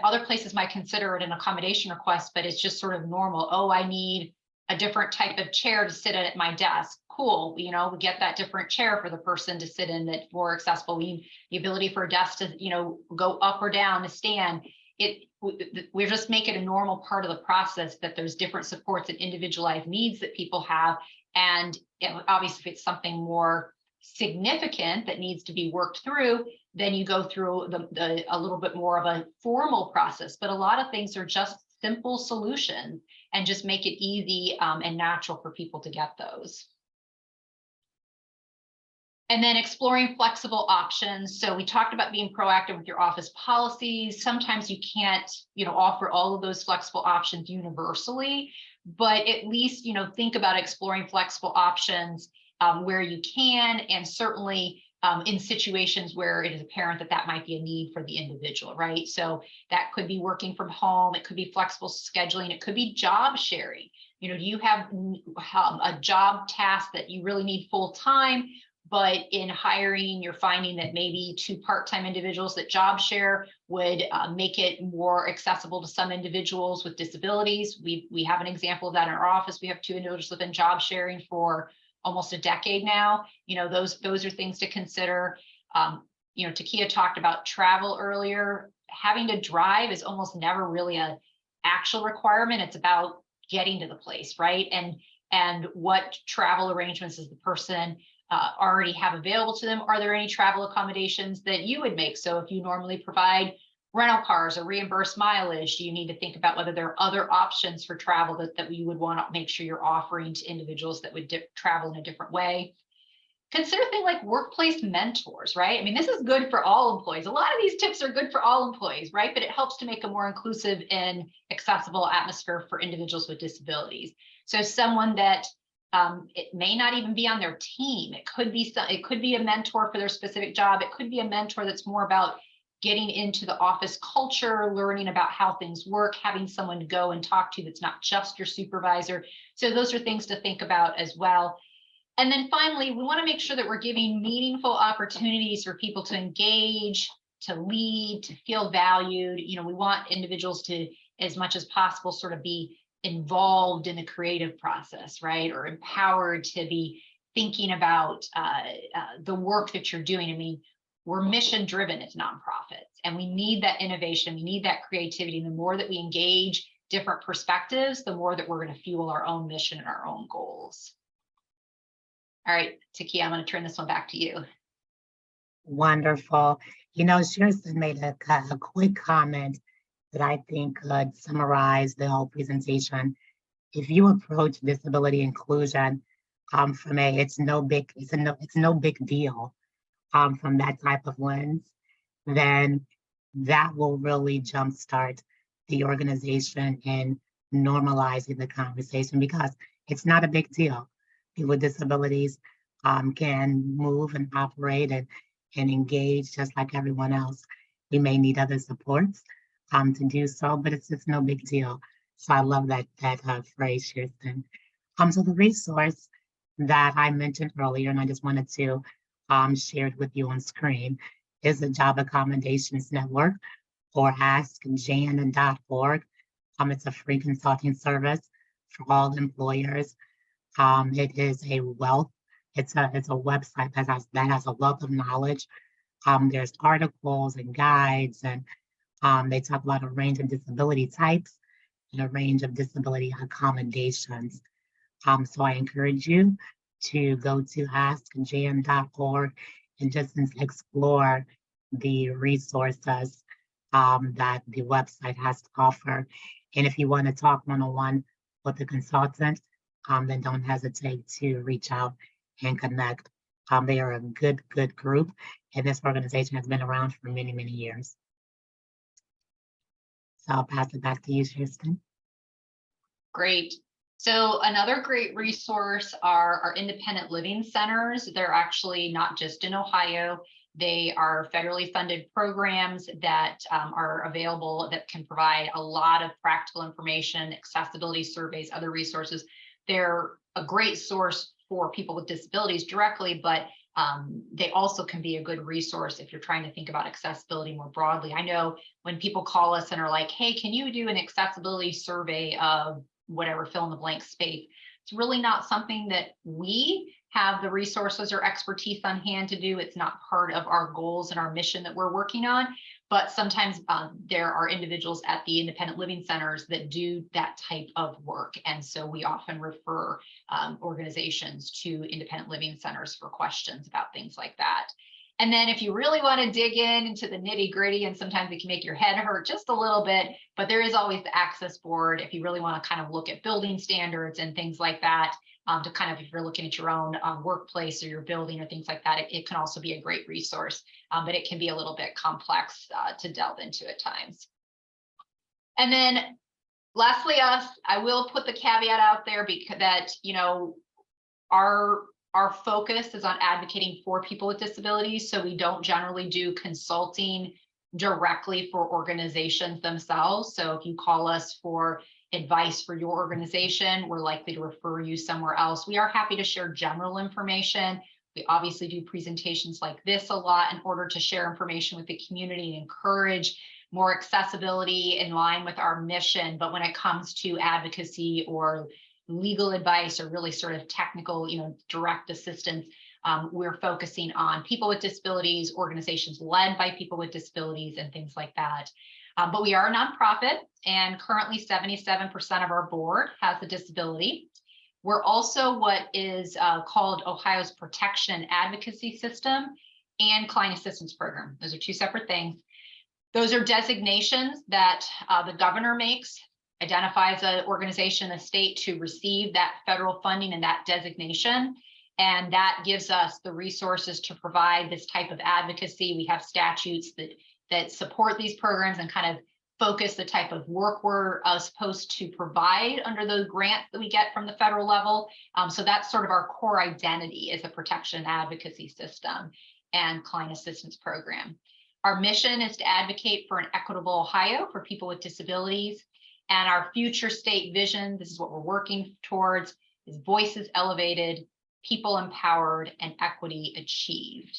other places might consider it an accommodation request, but it's just sort of normal. Oh, I need a different type of chair to sit at my desk. Cool. We get that different chair for the person to sit in that's more accessible. We need the ability for a desk to, go up or down, to stand. We just make it a normal part of the process that there's different supports and individualized needs that people have. And obviously, if it's something more significant that needs to be worked through, then you go through a little bit more of a formal process. But a lot of things are just simple solutions and just make it easy and natural for people to get those. And then exploring flexible options. So we talked about being proactive with your office policies. Sometimes you can't, offer all of those flexible options universally, but at least, think about exploring flexible options where you can, and certainly in situations where it is apparent that might be a need for the individual, right? So that could be working from home, it could be flexible scheduling, it could be job sharing. Do you have a job task that you really need full time, but in hiring, you're finding that maybe 2 part-time individuals that job share would make it more accessible to some individuals with disabilities. We have an example of that in our office. We have 2 individuals who've been job sharing for almost a decade now. Those are things to consider. TyKiah talked about travel earlier. Having to drive is almost never really an actual requirement. It's about getting to the place, right? And what travel arrangements does the person already have available to them? Are there any travel accommodations that you would make? So if you normally provide rental cars or reimbursed mileage, do you need to think about whether there are other options for travel that you would want to make sure you're offering to individuals that would travel in a different way? Consider things like workplace mentors, right? I mean, this is good for all employees. A lot of these tips are good for all employees, right? But it helps to make a more inclusive and accessible atmosphere for individuals with disabilities. So someone that it may not even be on their team. It could be a mentor for their specific job. It could be a mentor that's more about getting into the office culture, learning about how things work, having someone to go and talk to that's not just your supervisor. So those are things to think about as well. And then finally, we want to make sure that we're giving meaningful opportunities for people to engage, to lead, to feel valued. We want individuals to, as much as possible, sort of be involved in the creative process, right? Or empowered to be thinking about the work that you're doing. I mean, we're mission driven as nonprofits, and we need that innovation. We need that creativity. And the more that we engage different perspectives, the more that we're going to fuel our own mission and our own goals. All right, TyKiah, I'm going to turn this one back to you. Wonderful. Kerstin made a quick comment that I think could summarize the whole presentation. If you approach disability inclusion from it's no big deal from that type of lens, then that will really jumpstart the organization in normalizing the conversation because it's not a big deal. People with disabilities can move and operate and engage just like everyone else. We may need other supports to do so, but it's no big deal. So I love that phrase, Kirsten. So the resource that I mentioned earlier, and I just wanted to share it with you on screen, is the Job Accommodations Network, or askjan.org. It's a free consulting service for all employers. It is a wealth. It's a website that has a wealth of knowledge. There's articles and guides, and they talk about a range of disability types and a range of disability accommodations. So I encourage you to go to askjan.org and just explore the resources that the website has to offer. And if you want to talk one-on-one with the consultant, then don't hesitate to reach out and connect. They are a good group, and this organization has been around for many, many years. So I'll pass it back to you, Kirsten. Great. So another great resource are our independent living centers. They're actually not just in Ohio. They are federally funded programs that are available that can provide a lot of practical information, accessibility surveys, other resources. They're a great source for people with disabilities directly, but they also can be a good resource if you're trying to think about accessibility more broadly. I know when people call us and are like, hey, can you do an accessibility survey of whatever fill in the blank space? It's really not something that we have the resources or expertise on hand to do. It's not part of our goals and our mission that we're working on, but sometimes there are individuals at the independent living centers that do that type of work. And so we often refer organizations to independent living centers for questions about things like that. And then if you really want to dig into the nitty gritty, and sometimes it can make your head hurt just a little bit, but there is always the access board if you really want to kind of look at building standards and things like that, to kind of, if you're looking at your own workplace or your building or things like that, it can also be a great resource, but it can be a little bit complex to delve into at times. And then lastly, I will put the caveat out there because that, our focus is on advocating for people with disabilities. So we don't generally do consulting directly for organizations themselves. So if you call us for advice for your organization, we're likely to refer you somewhere else. We are happy to share general information. We obviously do presentations like this a lot in order to share information with the community and encourage more accessibility in line with our mission. But when it comes to advocacy or legal advice or really sort of technical, direct assistance, we're focusing on people with disabilities, organizations led by people with disabilities, and things like that. But we are a nonprofit, and currently 77% of our board has a disability. We're also what is called Ohio's Protection Advocacy System and Client Assistance Program. Those are two separate things. Those are designations that the governor makes, identifies an organization, a state to receive that federal funding and that designation. And that gives us the resources to provide this type of advocacy. We have statutes that support these programs and kind of focus the type of work we're supposed to provide under the grants that we get from the federal level. So that's sort of our core identity as a protection advocacy system and client assistance program. Our mission is to advocate for an equitable Ohio for people with disabilities. And our future state vision, this is what we're working towards, is voices elevated, people empowered, and equity achieved.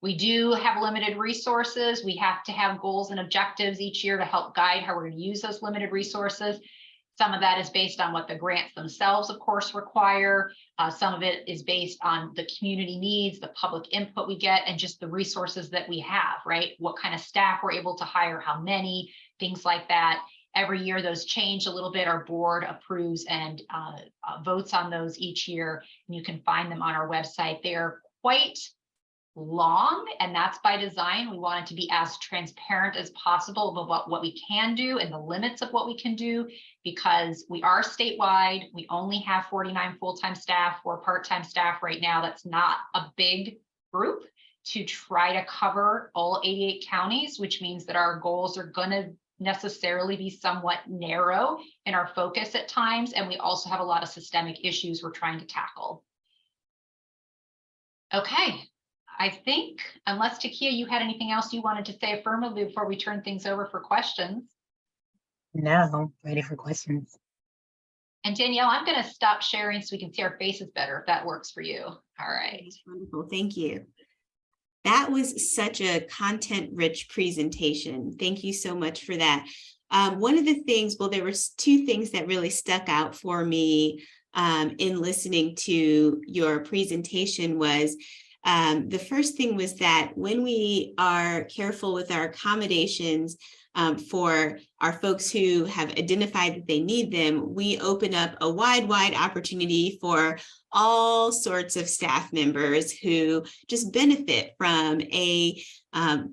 We do have limited resources. We have to have goals and objectives each year to help guide how we're going to use those limited resources. Some of that is based on what the grants themselves, of course, require. Some of it is based on the community needs, the public input we get, and just the resources that we have, right? What kind of staff we're able to hire, how many, things like that. Every year those change a little bit. Our board approves and votes on those each year, and you can find them on our website. They're quite long, and that's by design. We want it to be as transparent as possible about what we can do and the limits of what we can do, because we are statewide. We only have 49 full-time staff or part-time staff right now. That's not a big group to try to cover all 88 counties, which means that our goals are going to necessarily be somewhat narrow in our focus at times. And we also have a lot of systemic issues we're trying to tackle. Okay. I think, unless TyKiah, you had anything else you wanted to say affirmatively before we turn things over for questions. No, ready for questions. And Danielle, I'm going to stop sharing so we can see our faces better, if that works for you. All right. That's wonderful. Thank you. That was such a content-rich presentation. Thank you so much for that. One of the things, well, there were two things that really stuck out for me in listening to your presentation was the first thing was that when we are careful with our accommodations for our folks who have identified that they need them, we open up a wide opportunity for all sorts of staff members who just benefit from a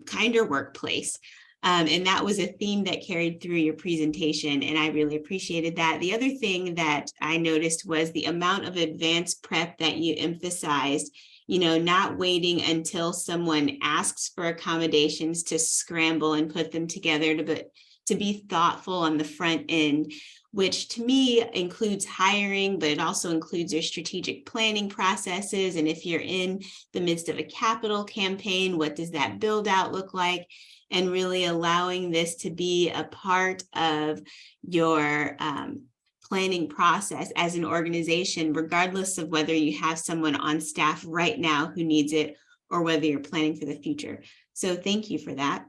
kinder workplace. And that was a theme that carried through your presentation, and I really appreciated that. The other thing that I noticed was the amount of advanced prep that you emphasized, you know, not waiting until someone asks for accommodations to scramble and put them together, to be thoughtful on the front end, which to me includes hiring, but it also includes your strategic planning processes. And if you're in the midst of a capital campaign, what does that build out look like? And really allowing this to be a part of your planning process as an organization, regardless of whether you have someone on staff right now who needs it or whether you're planning for the future. So thank you for that.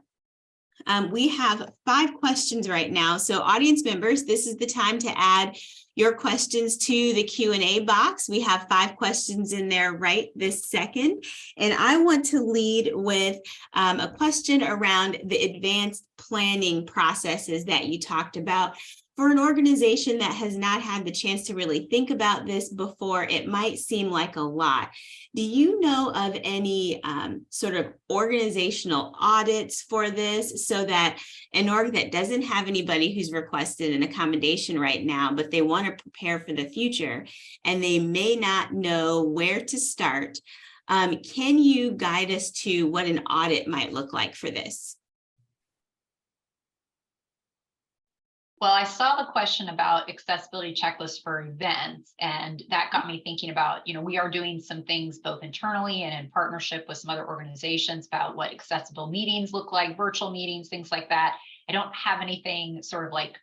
We have 5 questions right now. So audience members, this is the time to add your questions to the Q&A box. We have 5 questions in there right this second. And I want to lead with a question around the advanced planning processes that you talked about. For an organization that has not had the chance to really think about this before, it might seem like a lot. Do you know of any sort of organizational audits for this, so that an org that doesn't have anybody who's requested an accommodation right now, but they want to prepare for the future and they may not know where to start, can you guide us to what an audit might look like for this? Well, I saw the question about accessibility checklists for events, and that got me thinking about, you know, we are doing some things both internally and in partnership with some other organizations about what accessible meetings look like, virtual meetings, things like that. I don't have anything sort of like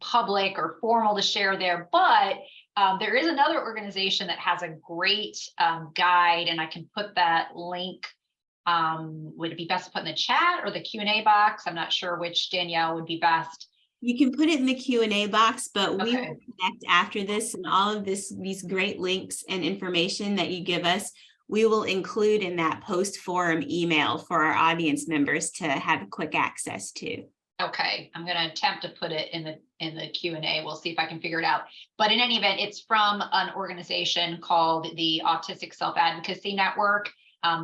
public or formal to share there, but there is another organization that has a great guide, and I can put that link. Would it be best to put in the chat or the Q&A box? I'm not sure which, Danielle, would be best. You can put it in the Q&A box, but we Okay. will connect after this, and all of these great links and information that you give us, we will include in that post-forum email for our audience members to have quick access to. Okay, I'm going to attempt to put it in the Q&A. We'll see if I can figure it out. But in any event, it's from an organization called the Autistic Self-Advocacy Network.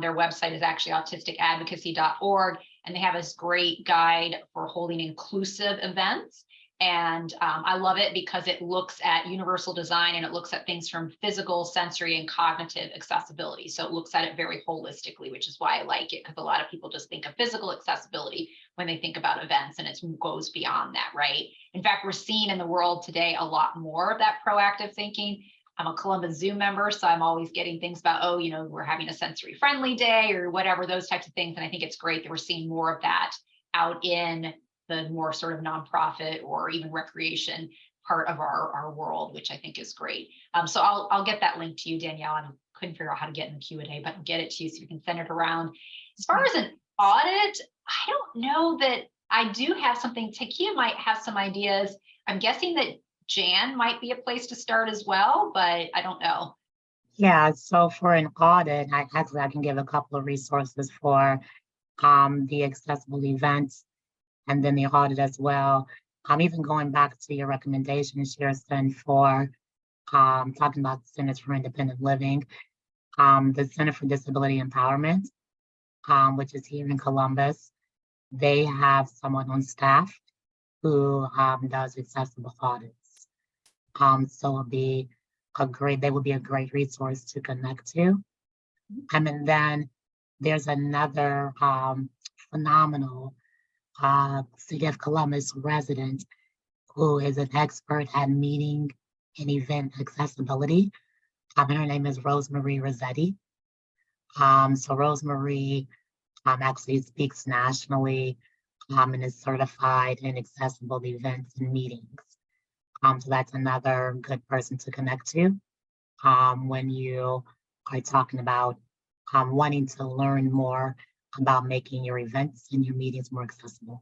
Their website is actually autisticadvocacy.org, and they have this great guide for holding inclusive events. And I love it because it looks at universal design, and it looks at things from physical, sensory, and cognitive accessibility. So it looks at it very holistically, which is why I like it, because a lot of people just think of physical accessibility when they think about events, and it goes beyond that, right? In fact, we're seeing in the world today a lot more of that proactive thinking. I'm a Columbus Zoom member, so I'm always getting things about, oh, you know, we're having a sensory friendly day or whatever, those types of things. And I think it's great that we're seeing more of that out in the more sort of nonprofit or even recreation part of our world, which I think is great. So I'll get that link to you, Danielle. I couldn't figure out how to get in the Q&A, but I'll get it to you so you can send it around. As far as an audit, I don't know that I do have something. TyKiah might have some ideas. I'm guessing that Jan might be a place to start as well, but I don't know. Yeah, so for an audit, I can give a couple of resources for the accessible events and then the audit as well. Even going back to your recommendations, Kerstin, for talking about the Centers for Independent Living, the Center for Disability Empowerment which is here in Columbus. They have someone on staff who does accessible audits. So they would be a great resource to connect to. And then there's another phenomenal City of Columbus resident who is an expert at meeting and event accessibility. And her name is Rosemary Rossetti. So Rosemary actually speaks nationally and is certified in accessible events and meetings. So that's another good person to connect to when you are talking about wanting to learn more about making your events and your meetings more accessible.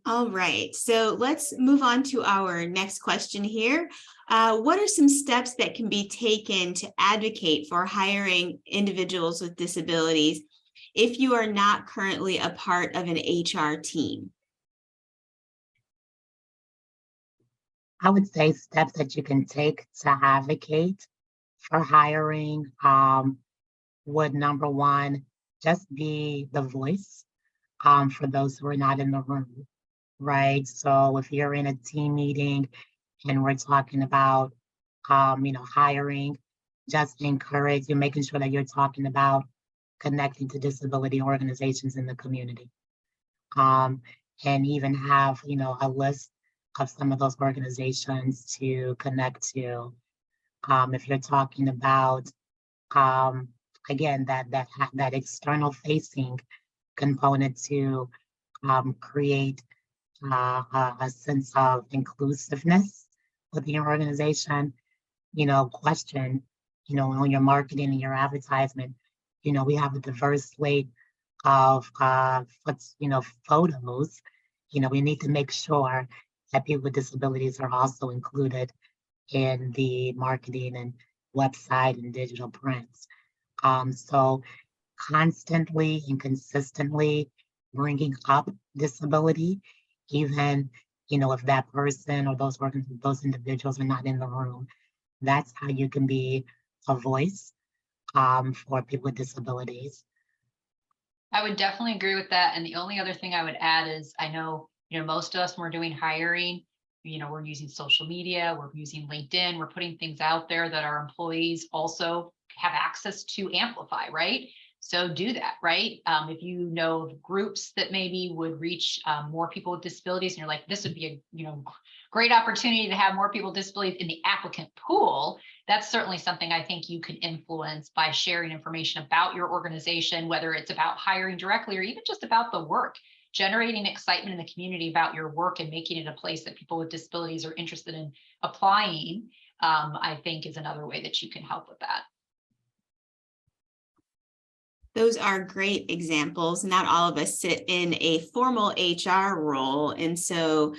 All right, so let's move on to our next question here. What are some steps that can be taken to advocate for hiring individuals with disabilities if you are not currently a part of an HR team? I would say steps that you can take to advocate for hiring would, number one, just be the voice for those who are not in the room, right? So if you're in a team meeting and we're talking about, hiring, just encourage you, making sure that you're talking about connecting to disability organizations in the community. And even have, a list of some of those organizations to connect to. If you're talking about, again, that external facing component to create a sense of inclusiveness within your organization, question, on your marketing and your advertisement, we have a diverse slate of photos. We need to make sure that people with disabilities are also included in the marketing and website and digital prints. So constantly and consistently bringing up disability, even if that person or those individuals are not in the room. That's how you can be a voice for people with disabilities. I would definitely agree with that. And the only other thing I would add is I know, most of us, when we're doing hiring, we're using social media, we're using LinkedIn, we're putting things out there that our employees also have access to amplify, right? So do that, right? If you know of groups that maybe would reach more people with disabilities, and you're like, this would be a great opportunity to have more people with disabilities in the applicant pool, that's certainly something I think you can influence by sharing information about your organization, whether it's about hiring directly or even just about the work. Generating excitement in the community about your work and making it a place that people with disabilities are interested in applying, I think is another way that you can help with that. Those are great examples. Not all of us sit in a formal HR role. And so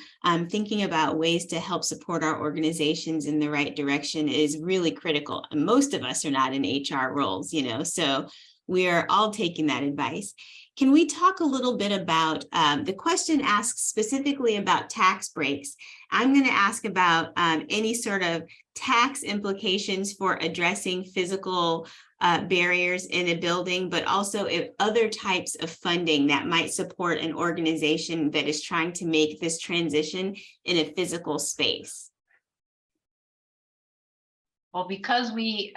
thinking about ways to help support our organizations in the right direction is really critical. And most of us are not in HR roles, so we are all taking that advice. Can we talk a little bit about, the question asks specifically about tax breaks. I'm going to ask about any sort of tax implications for addressing physical barriers in a building, but also if other types of funding that might support an organization that is trying to make this transition in a physical space. Well, because we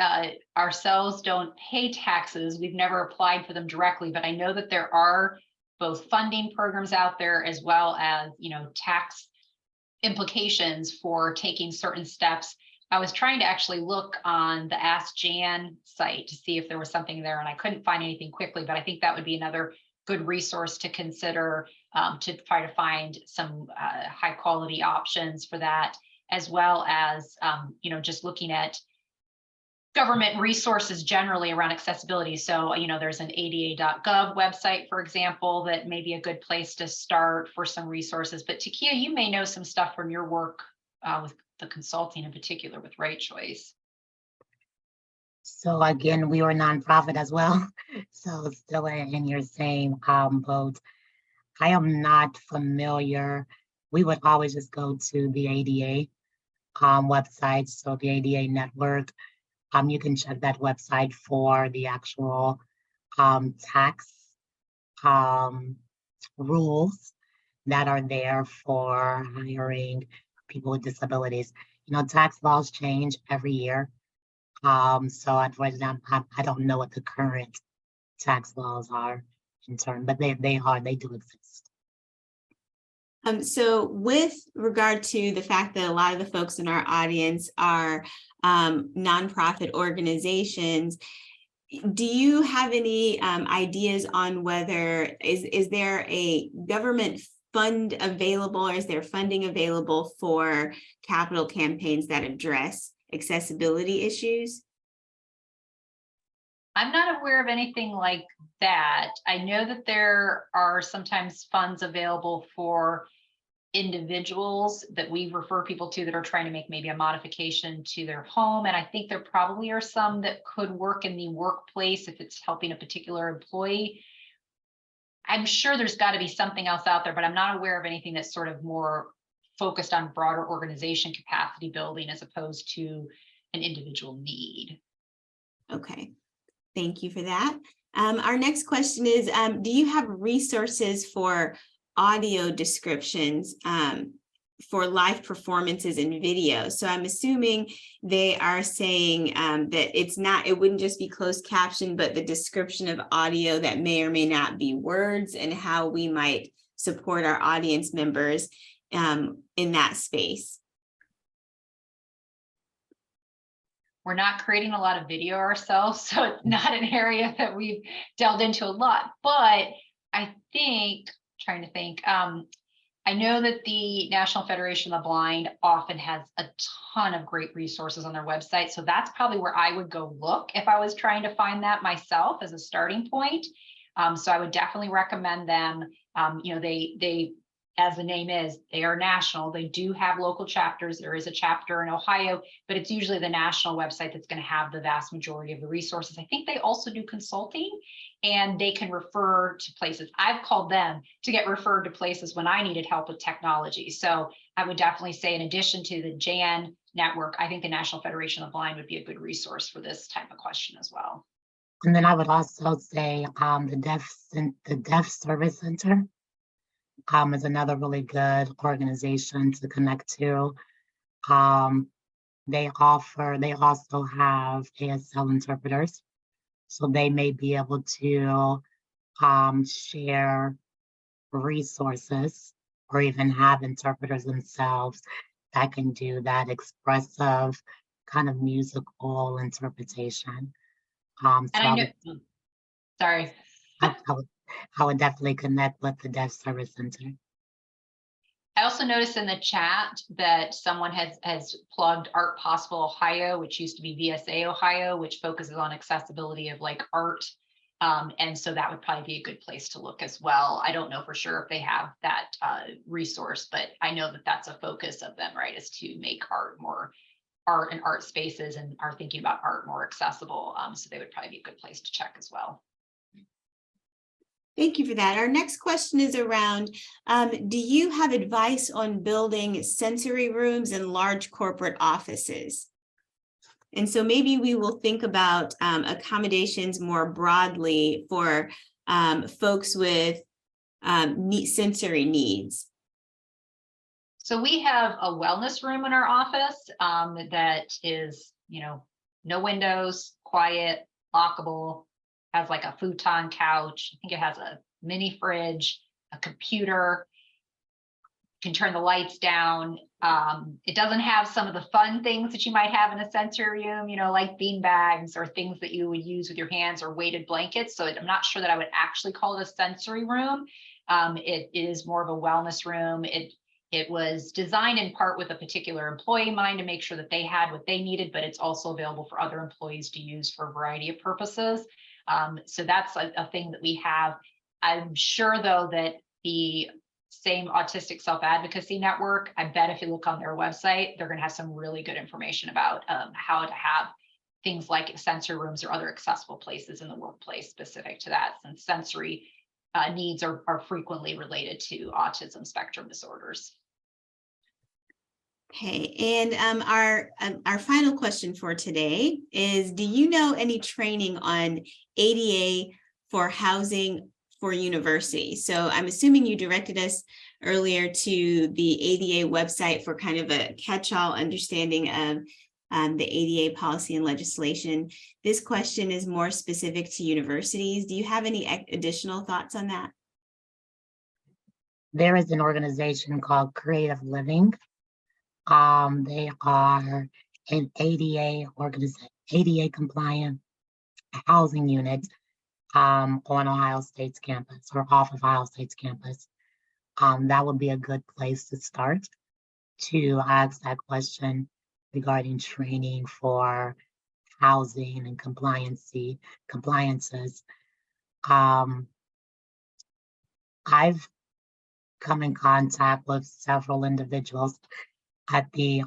ourselves don't pay taxes, we've never applied for them directly, but I know that there are both funding programs out there as well as, tax implications for taking certain steps. I was trying to actually look on the Ask Jan site to see if there was something there, and I couldn't find anything quickly, but I think that would be another good resource to consider to try to find some high quality options for that, as well as, just looking at government resources generally around accessibility. So, there's an ada.gov website, for example, that may be a good place to start for some resources. But TyKiah, you may know some stuff from your work with the consulting in particular with RightChoice. So again, we are a nonprofit as well. So still in your same boat. I am not familiar. We would always just go to the ADA website. So the ADA network, you can check that website for the actual tax rules that are there for hiring people with disabilities. You know, tax laws change every year. So unfortunately, I don't know what the current tax laws are in term, but they do exist. So with regard to the fact that a lot of the folks in our audience are nonprofit organizations, do you have any ideas on whether is there a government fund available, or is there funding available for capital campaigns that address accessibility issues? I'm not aware of anything like that. I know that there are sometimes funds available for individuals that we refer people to that are trying to make maybe a modification to their home. And I think there probably are some that could work in the workplace if it's helping a particular employee. I'm sure there's got to be something else out there, but I'm not aware of anything that's sort of more focused on broader organization capacity building as opposed to an individual need. Okay, thank you for that. Our next question is, do you have resources for audio descriptions for live performances and video? So I'm assuming they are saying that it wouldn't just be closed caption, but the description of audio that may or may not be words, and how we might support our audience members in that space. We're not creating a lot of video ourselves, so it's not an area that we've delved into a lot, but I think, trying to think, I know that the National Federation of the Blind often has a ton of great resources on their website. So that's probably where I would go look if I was trying to find that myself as a starting point. So I would definitely recommend them. You know, they, as the name is, they are national. They do have local chapters. There is a chapter in Ohio, but it's usually the national website that's going to have the vast majority of the resources. I think they also do consulting, and they can refer to places. I've called them to get referred to places when I needed help with technology. So I would definitely say, in addition to the JAN network, I think the National Federation of the Blind would be a good resource for this type of question as well. And then I would also say the Deaf Service Center is another really good organization to connect to. They also have ASL interpreters, so they may be able to share resources, or even have interpreters themselves that can do that expressive kind of musical interpretation. And I know, sorry. I would definitely connect with the Deaf Service Center. I also noticed in the chat that someone has plugged Art Possible Ohio, which used to be VSA Ohio, which focuses on accessibility of like art. And so that would probably be a good place to look as well. I don't know for sure if they have that resource, but I know that that's a focus of them, right, is to make art and art spaces, and are thinking about art more accessible. So they would probably be a good place to check as well. Thank you for that. Our next question is around, do you have advice on building sensory rooms in large corporate offices? And so maybe we will think about accommodations more broadly for folks with sensory needs. So we have a wellness room in our office that is, you know, no windows, quiet, lockable, has like a futon couch. I think it has a mini fridge, a computer, can turn the lights down. It doesn't have some of the fun things that you might have in a sensory room, you know, like bean bags or things that you would use with your hands, or weighted blankets. So I'm not sure that I would actually call it a sensory room. It is more of a wellness room. It was designed in part with a particular employee in mind to make sure that they had what they needed, but it's also available for other employees to use for a variety of purposes. So that's a thing that we have. I'm sure, though, that the same Autistic Self-Advocacy Network, I bet if you look on their website, they're going to have some really good information about how to have things like sensory rooms or other accessible places in the workplace specific to that, since sensory needs are frequently related to autism spectrum disorders. Okay, and our final question for today is, do you know any training on ADA for housing for universities. So I'm assuming you directed us earlier to the ADA website for kind of a catch-all understanding of the ADA policy and legislation. This question is more specific to universities. Do you have any additional thoughts on that? There is an organization called Creative Living. They are an ADA organization, ADA compliant housing unit on Ohio State's campus or off of Ohio State's campus. That would be a good place to start to ask that question regarding training for housing and compliances. I've come in contact with several individuals at the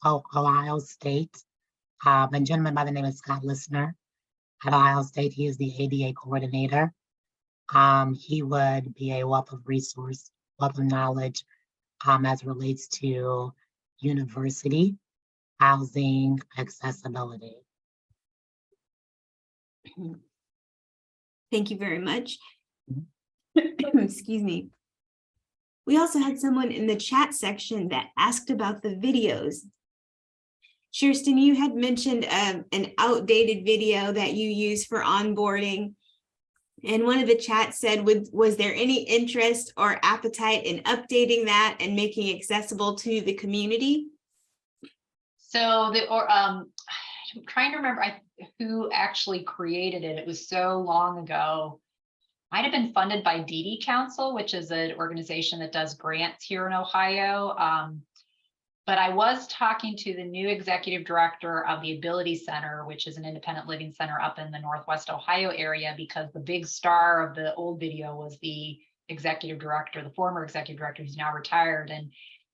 Ohio State. A gentleman by the name of Scott Listener at Ohio State. He is the ADA coordinator. He would be a wealth of resource, wealth of knowledge as it relates to university housing accessibility. Thank you very much. Excuse me. We also had someone in the chat section that asked about the videos. Kerstin, you had mentioned an outdated video that you use for onboarding. And one of the chat said, was there any interest or appetite in updating that and making it accessible to the community? So I'm trying to remember who actually created it. It was so long ago. Might have been funded by DD Council, which is an organization that does grants here in Ohio. But I was talking to the new executive director of the Ability Center, which is an independent living center up in the Northwest Ohio area, because the big star of the old video was the executive director, the former executive director who's now retired. And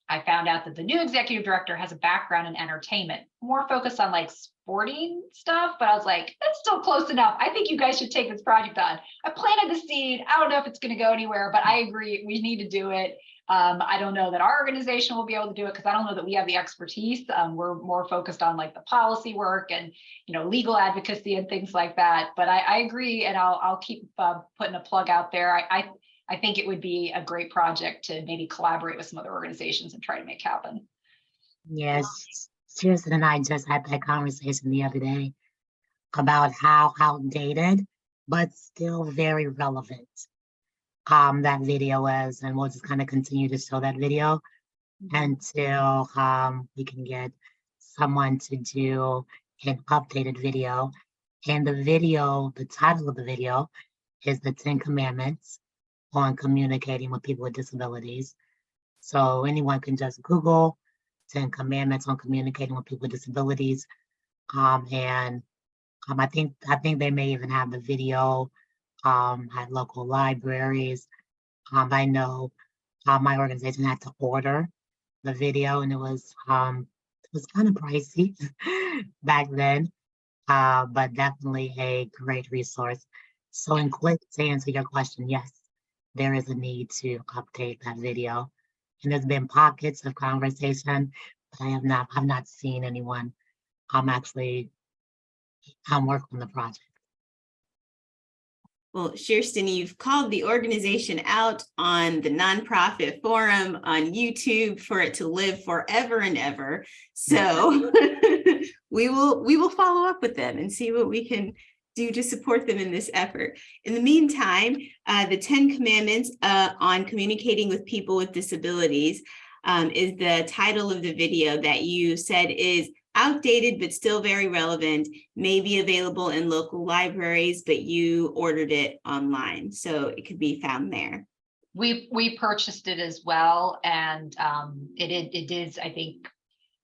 I found out that the new executive director has a background in entertainment, more focused on like sporting stuff. But I was like, that's still close enough. I think you guys should take this project on. I planted the seed. I don't know if it's going to go anywhere, but I agree. We need to do it. I don't know that our organization will be able to do it because I don't know that we have the expertise. We're more focused on like the policy work and, legal advocacy and things like that. But I agree. And I'll keep putting a plug out there. I think it would be a great project to maybe collaborate with some other organizations and try to make happen. Yes, Kerstin and I just had that conversation the other day about how outdated, but still very relevant that video is, and we'll just kind of continue to show that video until we can get someone to do an updated video. And the title of the video is the 10 Commandments on Communicating with People with Disabilities. So anyone can just Google 10 Commandments on Communicating with People with Disabilities. I think they may even have the video at local libraries. I know my organization had to order the video, and it was kind of pricey back then, but definitely a great resource. So in quick, to answer your question, yes, there is a need to update that video. And there's been pockets of conversation, but I've not seen anyone actually work on the project. Well, Kerstin, you've called the organization out on the nonprofit forum on YouTube for it to live forever and ever. So we will follow up with them and see what we can do to support them in this effort. In the meantime, the 10 Commandments on Communicating with People with Disabilities is the title of the video that you said is outdated, but still very relevant, may be available in local libraries, but you ordered it online, so it could be found there. We purchased it as well, and it is, I think,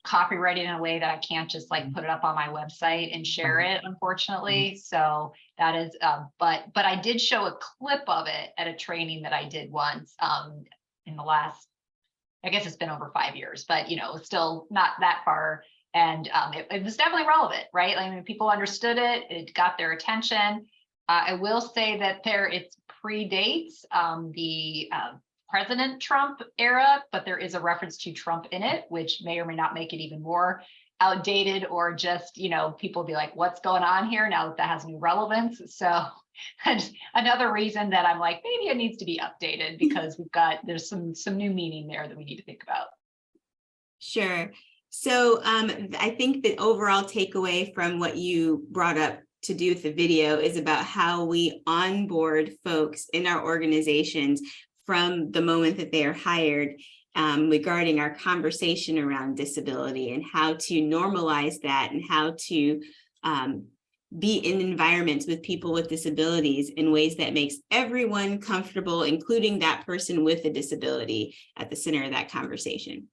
copyrighted in a way that I can't just like put it up on my website and share it, unfortunately. So that is, but I did show a clip of it at a training that I did once in the last, I guess it's been over 5 years, but it's still not that far. And it was definitely relevant, right? I mean, people understood it, it got their attention. I will say that it predates the President Trump era, but there is a reference to Trump in it, which may or may not make it even more outdated or just, people be like, what's going on here now that has new relevance? So another reason that I'm like, maybe it needs to be updated because there's some new meaning there that we need to think about. Sure. So I think the overall takeaway from what you brought up to do with the video is about how we onboard folks in our organizations from the moment that they are hired, regarding our conversation around disability and how to normalize that and how to be in environments with people with disabilities in ways that makes everyone comfortable, including that person with a disability at the center of that conversation.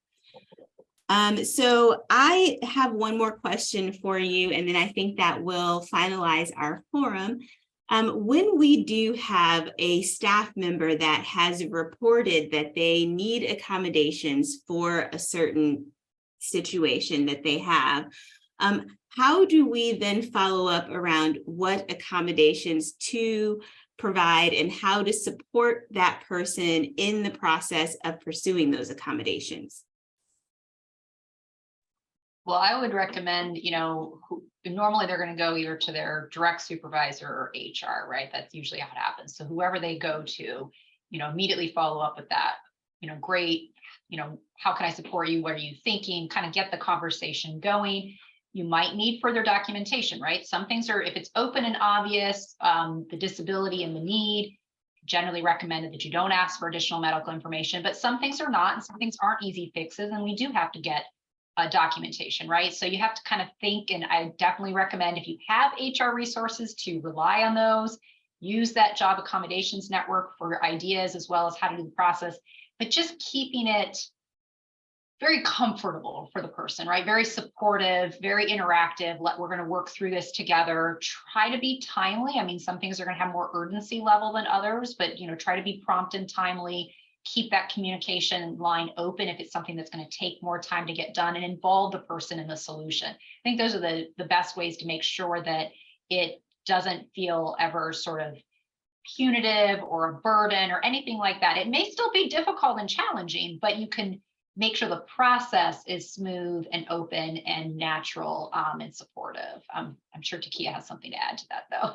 So I have one more question for you, and then I think that will finalize our forum. When we do have a staff member that has reported that they need accommodations for a certain situation that they have, how do we then follow up around what accommodations to provide and how to support that person in the process of pursuing those accommodations? Well, I would recommend, normally they're going to go either to their direct supervisor or HR, right? That's usually how it happens. So whoever they go to, immediately follow up with that, great, how can I support you? What are you thinking? Kind of get the conversation going. You might need further documentation, right? Some things are, if it's open and obvious, the disability and the need, generally recommended that you don't ask for additional medical information, but some things are not, and some things aren't easy fixes, and we do have to get documentation, right? So you have to kind of think, and I definitely recommend if you have HR resources to rely on those, use that job accommodations network for ideas as well as how to do the process, but just keeping it very comfortable for the person, right? Very supportive, very interactive. We're going to work through this together. Try to be timely. I mean, some things are going to have more urgency level than others, but try to be prompt and timely. Keep that communication line open if it's something that's going to take more time to get done, and involve the person in the solution. I think those are the best ways to make sure that it doesn't feel ever sort of punitive or a burden or anything like that. It may still be difficult and challenging, but you can make sure the process is smooth and open and natural and supportive. I'm sure TyKiah has something to add to that, though.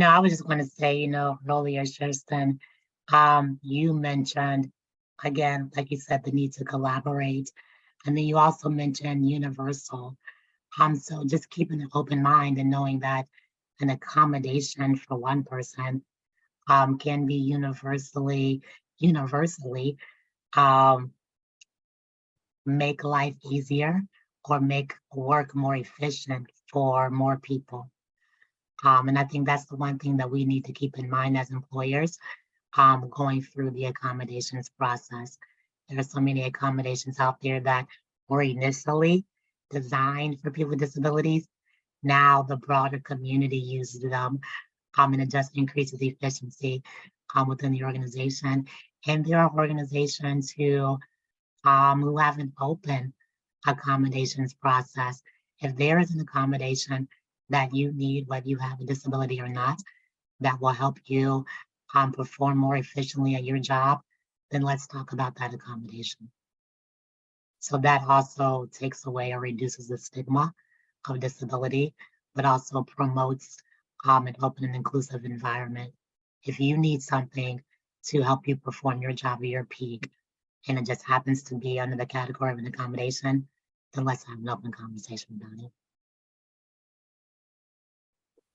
I was just going to say, earlier, Kerstin, you mentioned, again, like you said, the need to collaborate. And then you also mentioned universal. So just keeping an open mind and knowing that an accommodation for one person can be universally make life easier or make work more efficient for more people. And I think that's the one thing that we need to keep in mind as employers, going through the accommodations process. There are so many accommodations out there that were initially designed for people with disabilities. Now the broader community uses them, and it just increases efficiency within the organization. And there are organizations who have an open accommodations process. If there is an accommodation that you need, whether you have a disability or not, that will help you perform more efficiently at your job, then let's talk about that accommodation. So that also takes away or reduces the stigma of disability, but also promotes an open and inclusive environment. If you need something to help you perform your job at your peak, and it just happens to be under the category of an accommodation, then let's have an open conversation about it.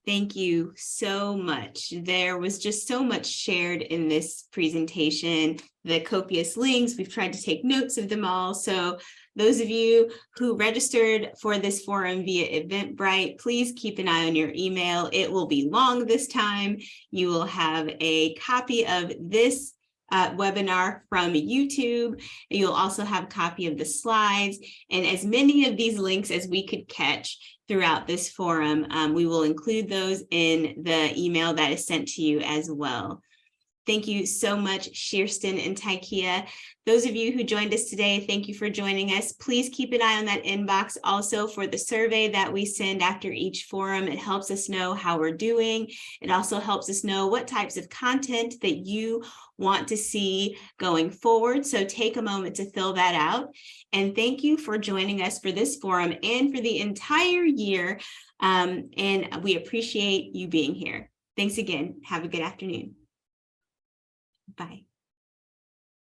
Thank you so much. There was just so much shared in this presentation, the copious links. We've tried to take notes of them all. So those of you who registered for this forum via Eventbrite, please keep an eye on your email. It will be long this time. You will have a copy of this webinar from YouTube. You'll also have a copy of the slides and as many of these links as we could catch throughout this forum. We will include those in the email that is sent to you as well. Thank you so much, Kerstin and TyKiah. Those of you who joined us today, thank you for joining us. Please keep an eye on that inbox also for the survey that we send after each forum. It helps us know how we're doing. It also helps us know what types of content that you want to see going forward. So take a moment to fill that out. And thank you for joining us for this forum and for the entire year. And we appreciate you being here. Thanks again. Have a good afternoon. Bye.